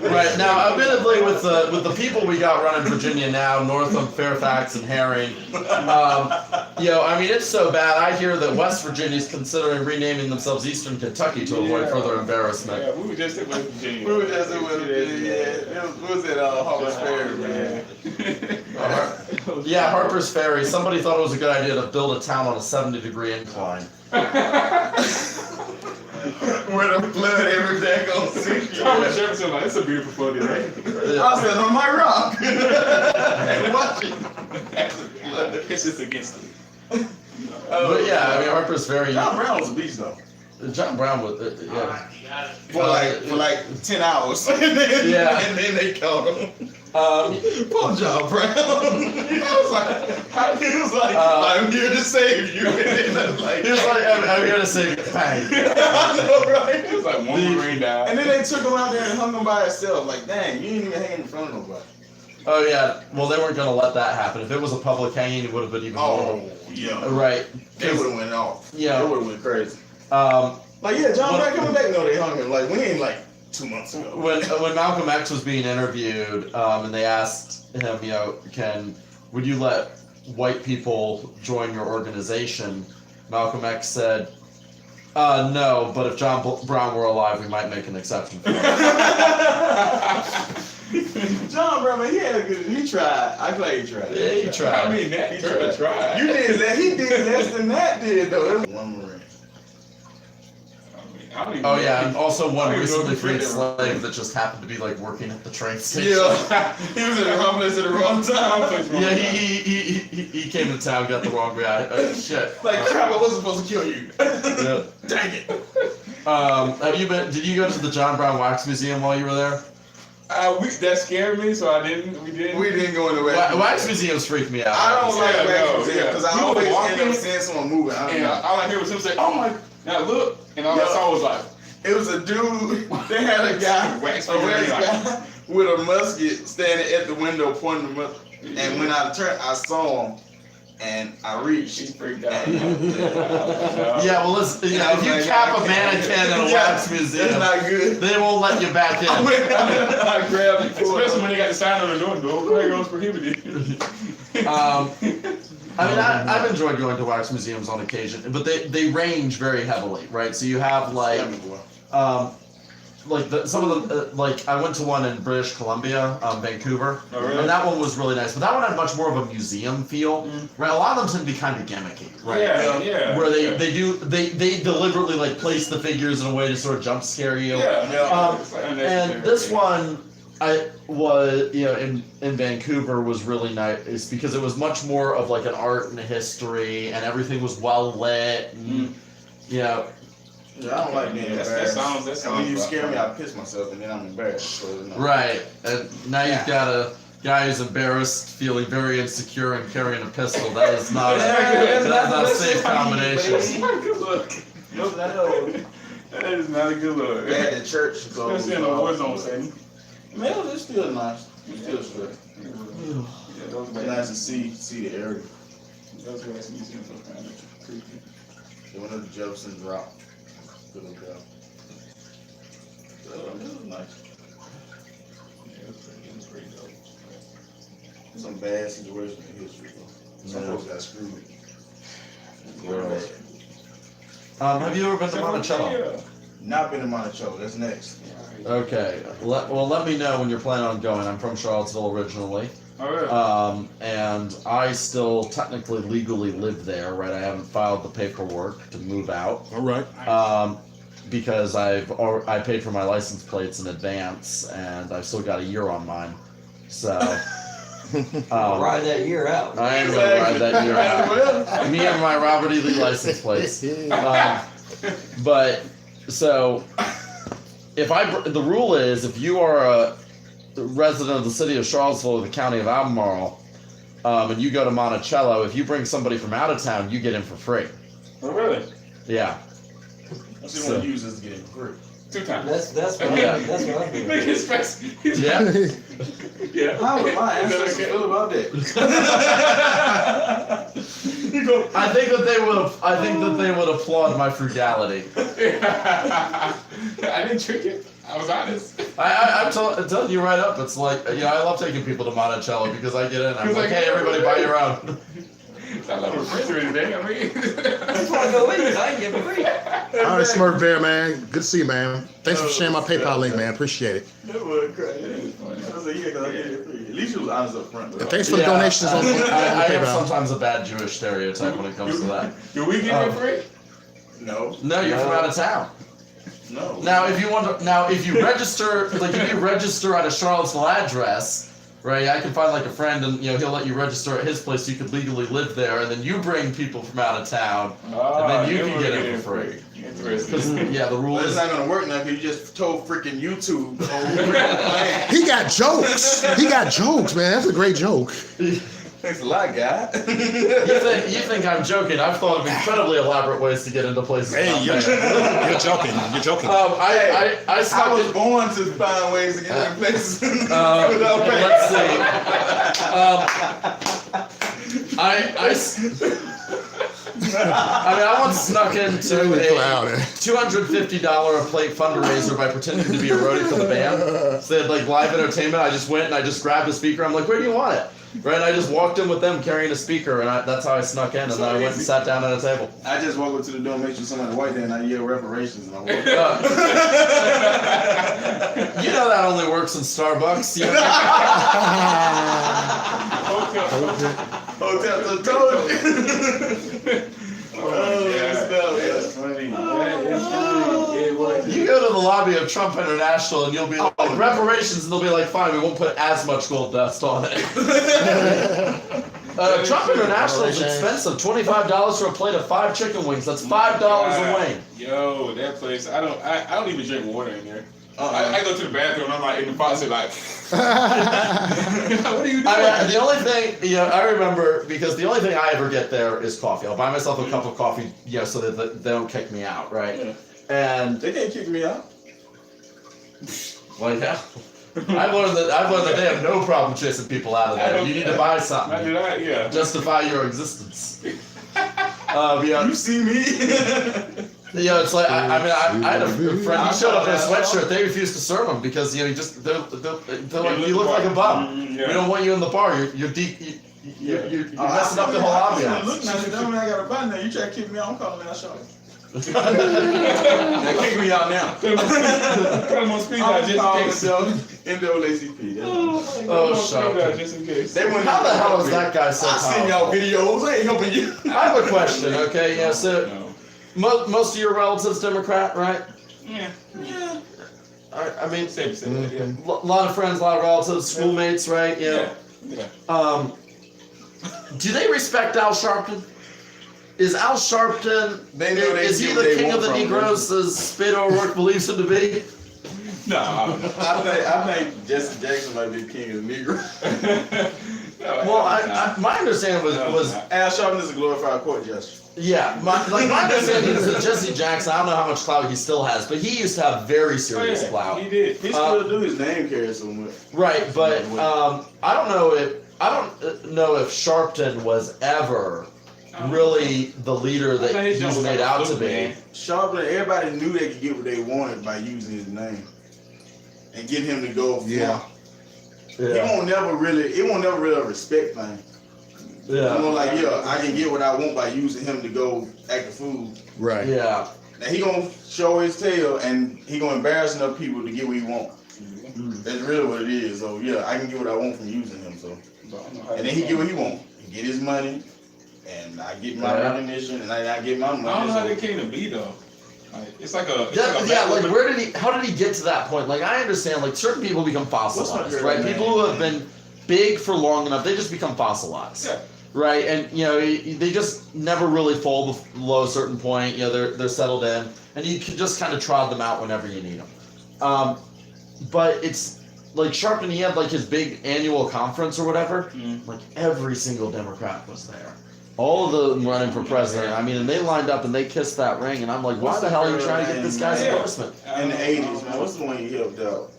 Right, now, admittedly, with the people we got running Virginia now, Northam, Fairfax, and Herring, it's so bad. I hear that West Virginia's considering renaming themselves Eastern Kentucky to avoid further embarrassment. Yeah, we were just at West Virginia. We were just at West Virginia. What was it? Harper's Ferry, man. Yeah, Harper's Ferry. Somebody thought it was a good idea to build a town on a 70-degree incline. Where the flood every day goes see. Thomas Jefferson, like, it's a beautiful floaty day. I was on my rock. Watch it. It's just against it. But yeah, Harper's Ferry. John Brown was a beast, though. John Brown was, yeah. For like 10 hours. And then they called him. Poor John Brown. He was like, I'm here to save you. And then He was like, I'm here to save you. Bang. I know, right? It was like one Marine died. And then they took him out there and hung him by himself. Like, dang, you didn't even hang in front of nobody. Oh yeah, well they weren't gonna let that happen. If it was a public hanging, it would have been even more. Yeah. Right. They would have went off. Yeah. They would have went crazy. Um, Like, yeah, John Brown coming back. No, they hung him. Like, we ain't like 2 months ago. when Malcolm X was being interviewed, and they asked him, would you let white people join your organization? Malcolm X said, no, but if John Brown were alive, we might make an exception for him. John Brown, man, he tried. I play he tried. Yeah, he tried. I mean, that He he tried. You did that. He did less than that did, though. One Marine. I don't even Oh know yeah, if and he- also one I don't even know recently if he freed did that. slave that just happened to be like working at the train station. Yeah. He was in the wrong place at the wrong time. Yeah, he came to town, got the wrong guy. Shit. Like, crap, I wasn't supposed to kill you. Yeah. Dang it. Did you go to the John Brown Wax Museum while you were there? That scared me, so I didn't. We didn't. We didn't go in the way. Wax museums freak me out. I don't like Yeah, no, wax yeah. because I You always walking, end up seeing someone moving. I don't And know. all I hear was him say, "Oh my!" And I look, and all I Yeah. saw was like, It was a dude. They had a guy, Wax a wax figure, guy, with a musket standing at the window pointing the musket. And when I turned, I saw him, and I reached. "She's freaked out." Yeah, well, listen, if you cap a mannequin in a wax museum, That's not good. they won't let you back I in. went, I grabbed him for Especially it. when they got the sign on the door. No playgrounds prohibited. I've enjoyed going to wax museums on occasion, but they range very heavily, right? So you have like some of them, I went to one in British Columbia, Vancouver, Oh, really? and that one was really nice. But that one had much more of a museum feel, right? A lot of them tend to be kind of gimmicky, right? Yeah. Where they deliberately like place the figures in a way to sort of jump scare you. Yeah. It's like And unnecessary. this one, I was, in Vancouver was really nice because it was much more of like an art and a history, and everything was well lit, and Yeah, I don't like being Yeah, that embarrassed. sounds- that And sounds when you rough. scare me, I piss myself, and then I'm embarrassed. So, no. right. And now you've got a guy who's embarrassed, feeling very insecure, and carrying a pistol. That is not that's not a safe combination. That's not a good look. Nope, not at all. That is not a good look. We had the church go. Especially in the war zone setting. Man, it's still nice. It's still straight. Yeah, those It's nice to see the area. Those wax museums are kind of creepy. They went up to Jefferson's Rock. Good look out. It was nice. Yeah, it was pretty dope. Some bad situations in history, though. Some Yeah. folks got screwed. Right. Have you ever been to Monticello? Yeah. Not been to Monticello. That's next. Okay. Let me know when you're planning on going. I'm from Charlottesville originally. Oh, really? And I still technically legally live there, right? I haven't filed the paperwork to move out. All right. Because I paid for my license plates in advance, and I've still got a year on mine. So Ride that year out. I am gonna ride that year out. Me and my Robert E. Lee license plates. But so the rule is if you are a resident of the city of Charlottesville or the county of Albemarle, and you go to Monticello, if you bring somebody from out of town, you get in for free. Oh, really? Yeah. That's what you want to use this to get it free. 2 times. That's what Yeah. that's what I'm doing. Make his face. Yeah. Yeah. How would my ancestors feel about that? You go. I think that they would applaud my frugality. I didn't trick you. I was honest. I'm telling you right up. It's like, I love taking people to Monticello because I get in. I'm like, hey, everybody, buy your own. I love refrigerator today. I mean, That's why I go with you. I can give it free. All right, Smurf Bear, man. Good to see you, man. Thanks for sharing my PayPal link, man. Appreciate it. That was crazy. I was like, yeah, because I get it free. At least you was honest up front. And thanks for the donations on I have PayPal. sometimes a bad Jewish stereotype when it comes to that. do we give it free? No. No, you're from out of town. No. Now, if you register, like if you register at a Charlottesville address, right? I can find like a friend, and he'll let you register at his place. So you could legally live there, and then you bring people from out of town, and then you can get it for free. Interesting. Yeah, the rule Well, it's is. not gonna work now because you just told freaking YouTube the whole freaking plan. He got jokes. He got jokes, man. That's a great joke. Thanks a lot, guy. You think I'm joking? I've thought of incredibly elaborate ways to get into places. Hey, not you're there. joking. You're joking. I I snuck was in. born to find ways to get in places Let's see. I once snuck into Really a clown, eh? $250 a plate fundraiser by pretending to be a roadie for the band. So they had like live entertainment. I just went and I just grabbed a speaker. I'm like, where do you want it? Right, and I just walked in with them carrying a speaker, and that's how I snuck in. And then I went and sat down at a table. I just walk up to the door, make sure somebody white there, and I yell reparations, and I walk. You know that only works in Starbucks. You know? Hotel to told you. That's funny. That is funny. It was. You go to the lobby of Trump International and you'll be like, reparations, and they'll be like, fine, we won't put as much gold dust on it. Trump International is expensive. $25 for a plate of 5 chicken wings. That's $5 a wing. Yo, that place. I don't even drink water in there. I go to the bathroom and I'm like in the faucet like. What are you doing? The only thing, I remember, because the only thing I ever get there is coffee. I'll buy myself a cup of coffee, so that they don't kick me out, right? Yeah. And They can't kick me out. well, yeah. I've learned that they have no problem chasing people out of there. You need to buy something. Yeah. Justify your existence. You see me? It's like I had a friend. He showed up in a sweatshirt. They refused to serve him because they're like, you look like a bum. Yeah. We don't want you in the bar. You're messing up the whole ambiance. Look now, you know when I got a button there. You try to kick me out, I'm calling that shot. Now kick me out now. Put them on speed dial I'm just calling in case. NAACP. Just in case. They wouldn't How the help hell is me. that guy so I send y'all powerful? videos. I ain't helping you. I have a question. Okay, so No. most of your relatives Democrat, right? Yeah. I mean, Same. Yeah. a lot of friends, a lot of relatives, schoolmates, right? Yeah. Do they respect Al Sharpton? Is Al Sharpton, They know they is he get the what they king of want the from him. Negroes as Beto O'Rourke believes him to be? No. I think Jesse Jackson might be the king of the Negro. Well, my understanding was Al Sharpton is a glorified court judge. yeah, my understanding is that Jesse Jackson, I don't know how much clout he still has, but he used to have very serious clout. He did. He still do his name carry so much. Right, but I don't know if Sharpton was ever really the leader that he's made out to be. Sharpton, everybody knew they could get what they wanted by using his name and get him to go. Yeah. It won't never really a respect thing. Yeah. I'm more like, I can get what I want by using him to go act a fool. Right. Yeah. Now he gonna show his tail and he gonna embarrass enough people to get what he want. That's really what it is. So yeah, I can get what I want from using him. So But I don't know how And they then he came- get what he want. He get his money, and I get my Yeah. recognition, and I get my money. I don't know how So- they came to be though. Like, it's like a Yeah, like where did he? How did he get to that point? Like I understand, like certain people become What's my fossilized, girl right? name? People who have been big for long enough, they just become fossilized, Yeah. right? And you know, they just never really fall below a certain point. You know, they're settled in, and you can just kind of trot them out whenever you need them. But it's like Sharpton. He had like his big annual conference or whatever. Mhm. Like every single Democrat was there. All of them running for president. I mean, and they lined up and they kissed that ring, and I'm like, why What's the the hell are you girl trying to get this guy's name? endorsement? in the 80s, man. What's the one you helped out?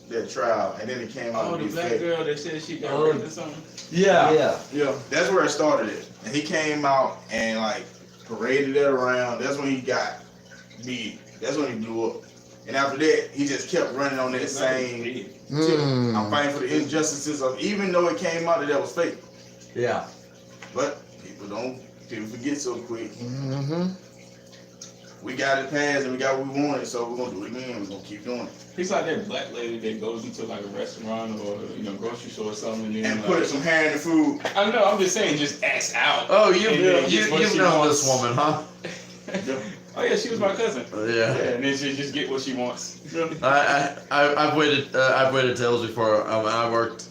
That trial, and then it came out Oh, to the be black fake. girl that said she got Oh. raped or something. Yeah. Yeah, that's where it started. It. And he came out and like paraded it around. That's when he got big. That's when he blew up. And after that, he just kept running on that same. tip. I'm fighting for the injustices of, even though it came out that was fake. Yeah. But people forget so quick. Mm-hmm. We got it passed and we got what we wanted, so we're gonna do it again. We're gonna keep doing it. He's like that black lady that goes into like a restaurant or grocery store or something and then And like, put some hair in the food. I don't know, I'm just saying just acts out. Oh, you've And then gets what she known wants. this woman, huh? Oh yeah, she was my cousin. Yeah. Yeah, and then she just get what she wants. I've waited tables before. I worked.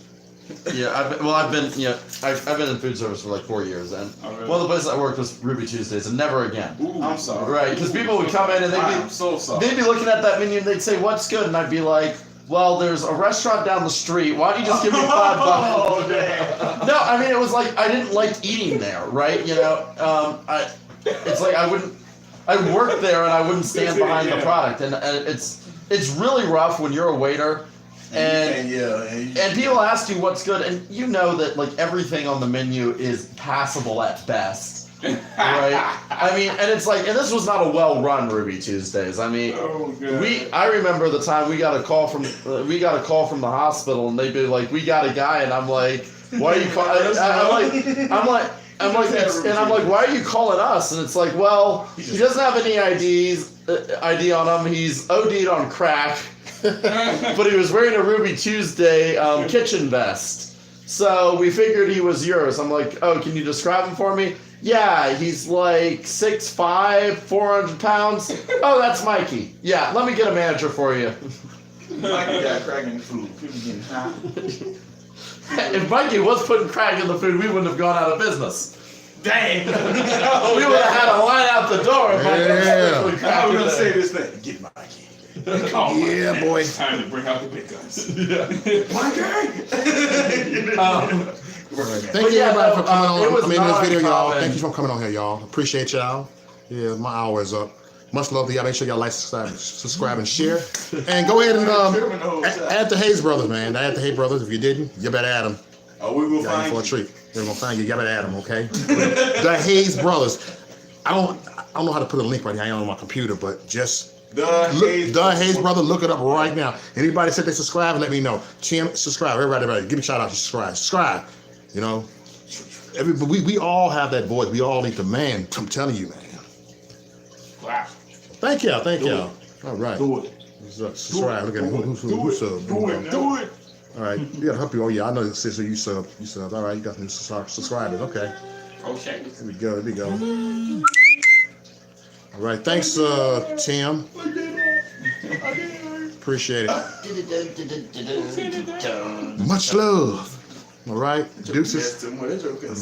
Yeah, I've been in food service for like 4 years, and Oh, really? one of the places I worked was Ruby Tuesdays, and never again. I'm sorry. Right, because people would come in and I'm so sorry. they'd be looking at that menu and they'd say, "What's good?" And I'd be like, "Well, there's a restaurant down the street. Why don't you just give me $5?" Oh, damn. No, I mean it was like I didn't like eating there, right? You know, it's like I worked there and I wouldn't stand behind the product, and it's really rough when you're a waiter. And people ask you what's good, and you know that like everything on the menu is passable at best, right? I mean, and it's like, and this was not a well-run Ruby Tuesdays. I mean, Oh god. I remember the time we got a call from the hospital, and they'd be like, "We got a guy," and I'm like, "Why are you calling?" I'm like, "Why are you calling us?" And it's like, "Well, he doesn't have any ID on him. He's OD'd on crack." But he was wearing a Ruby Tuesday kitchen vest. So we figured he was yours. I'm like, oh, can you describe him for me? Yeah, he's like 6'5", 400 pounds. Oh, that's Mikey. Yeah, let me get a manager for you. Mikey got crack in the food. People getting high. If Mikey was putting crack in the food, we wouldn't have gone out of business. Damn. We would have had a line out the door. If Mikey was Yeah. putting crack I was in gonna there. say this thing. Get Mikey. Oh, my Yeah, God. boy. It's time to bring out the big guns. Thank But you yeah, everybody no, for coming it on. was I mean, not this video, y'all. uncommon. Thank you for coming on here, y'all. Appreciate y'all. Yeah, my hour is up. Much love to y'all. Make sure y'all like, subscribe, and share. And go ahead and add the Hayes Brothers, man. Add the Hayes Brothers. If you didn't, you better add them. Oh, we will Y'all in find for a you. treat. They're gonna find you. You better add them, okay? The Hayes Brothers. I don't know how to put a link right here. I ain't on my computer, but just The Hayes Brother. Look it up right now. Anybody said they subscribe, let me know. Tim, subscribe. Everybody, give me a shout out. Subscribe. You know, we all have that voice. We all need the man. I'm telling you, man. Wow. Thank y'all. All right. Do it. Subscribe. Look at who's sub. Do it. All right. We gotta help you. Oh yeah, I know, sister. You sub. All right. You got some subscribers. Okay. Okay. Here we go. All right. Thanks, Tim. Appreciate it. Much love. All right. Deuces. I'm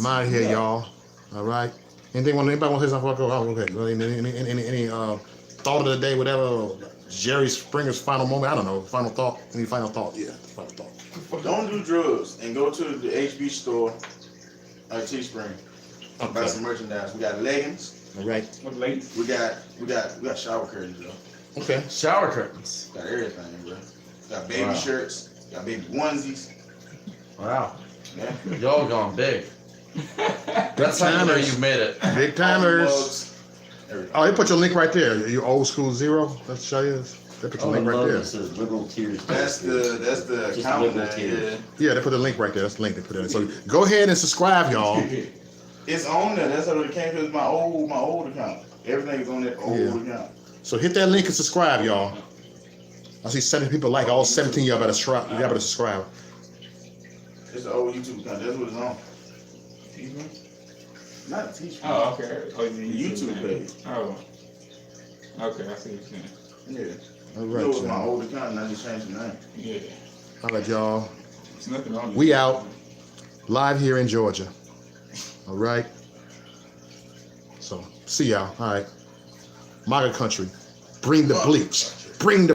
out of here, y'all. All right. Anybody want to say something? Oh, okay. Any thought of the day, whatever? Jerry Springer's final moment. I don't know. Final thought. Any final thought? Yeah. Final thought. Don't do drugs and go to the HB store at Teespring. Buy Okay. some merchandise. We got leggings. All right. What late? We got shower curtains, though. Okay. Shower curtains. Got everything, bro. Got baby Wow. shirts. Got baby onesies. Wow. Yeah. Y'all gone big. That's how you know you've made it. Big timers. Mugs, everything. Oh, they put your link right there. Your old school zero. Let's show you. They put your Oh, I link right love there. this. Liberal tears. That's the Just account liberal name, tears. yeah. Yeah, they put the link right there. That's the link they put in. So go ahead and subscribe, y'all. It's on there. That's how it came to. It's my old account. Everything is on that old Yeah. account. So hit that link and subscribe, y'all. I see 70 people like. All 17 y'all better subscribe. Y'all better subscribe. It's the old YouTube account. That's what it's on. TV? Not a teacher. Oh, okay. Oh, The YouTube page. Oh. Okay, I see what you're saying. Yeah. All It right, was my y'all. old account and I just changed the name. Yeah. All right, y'all. There's nothing on We it. out. Live here in Georgia. All right. So, see y'all. All right. MAGA country. Bring the bleach. Bring the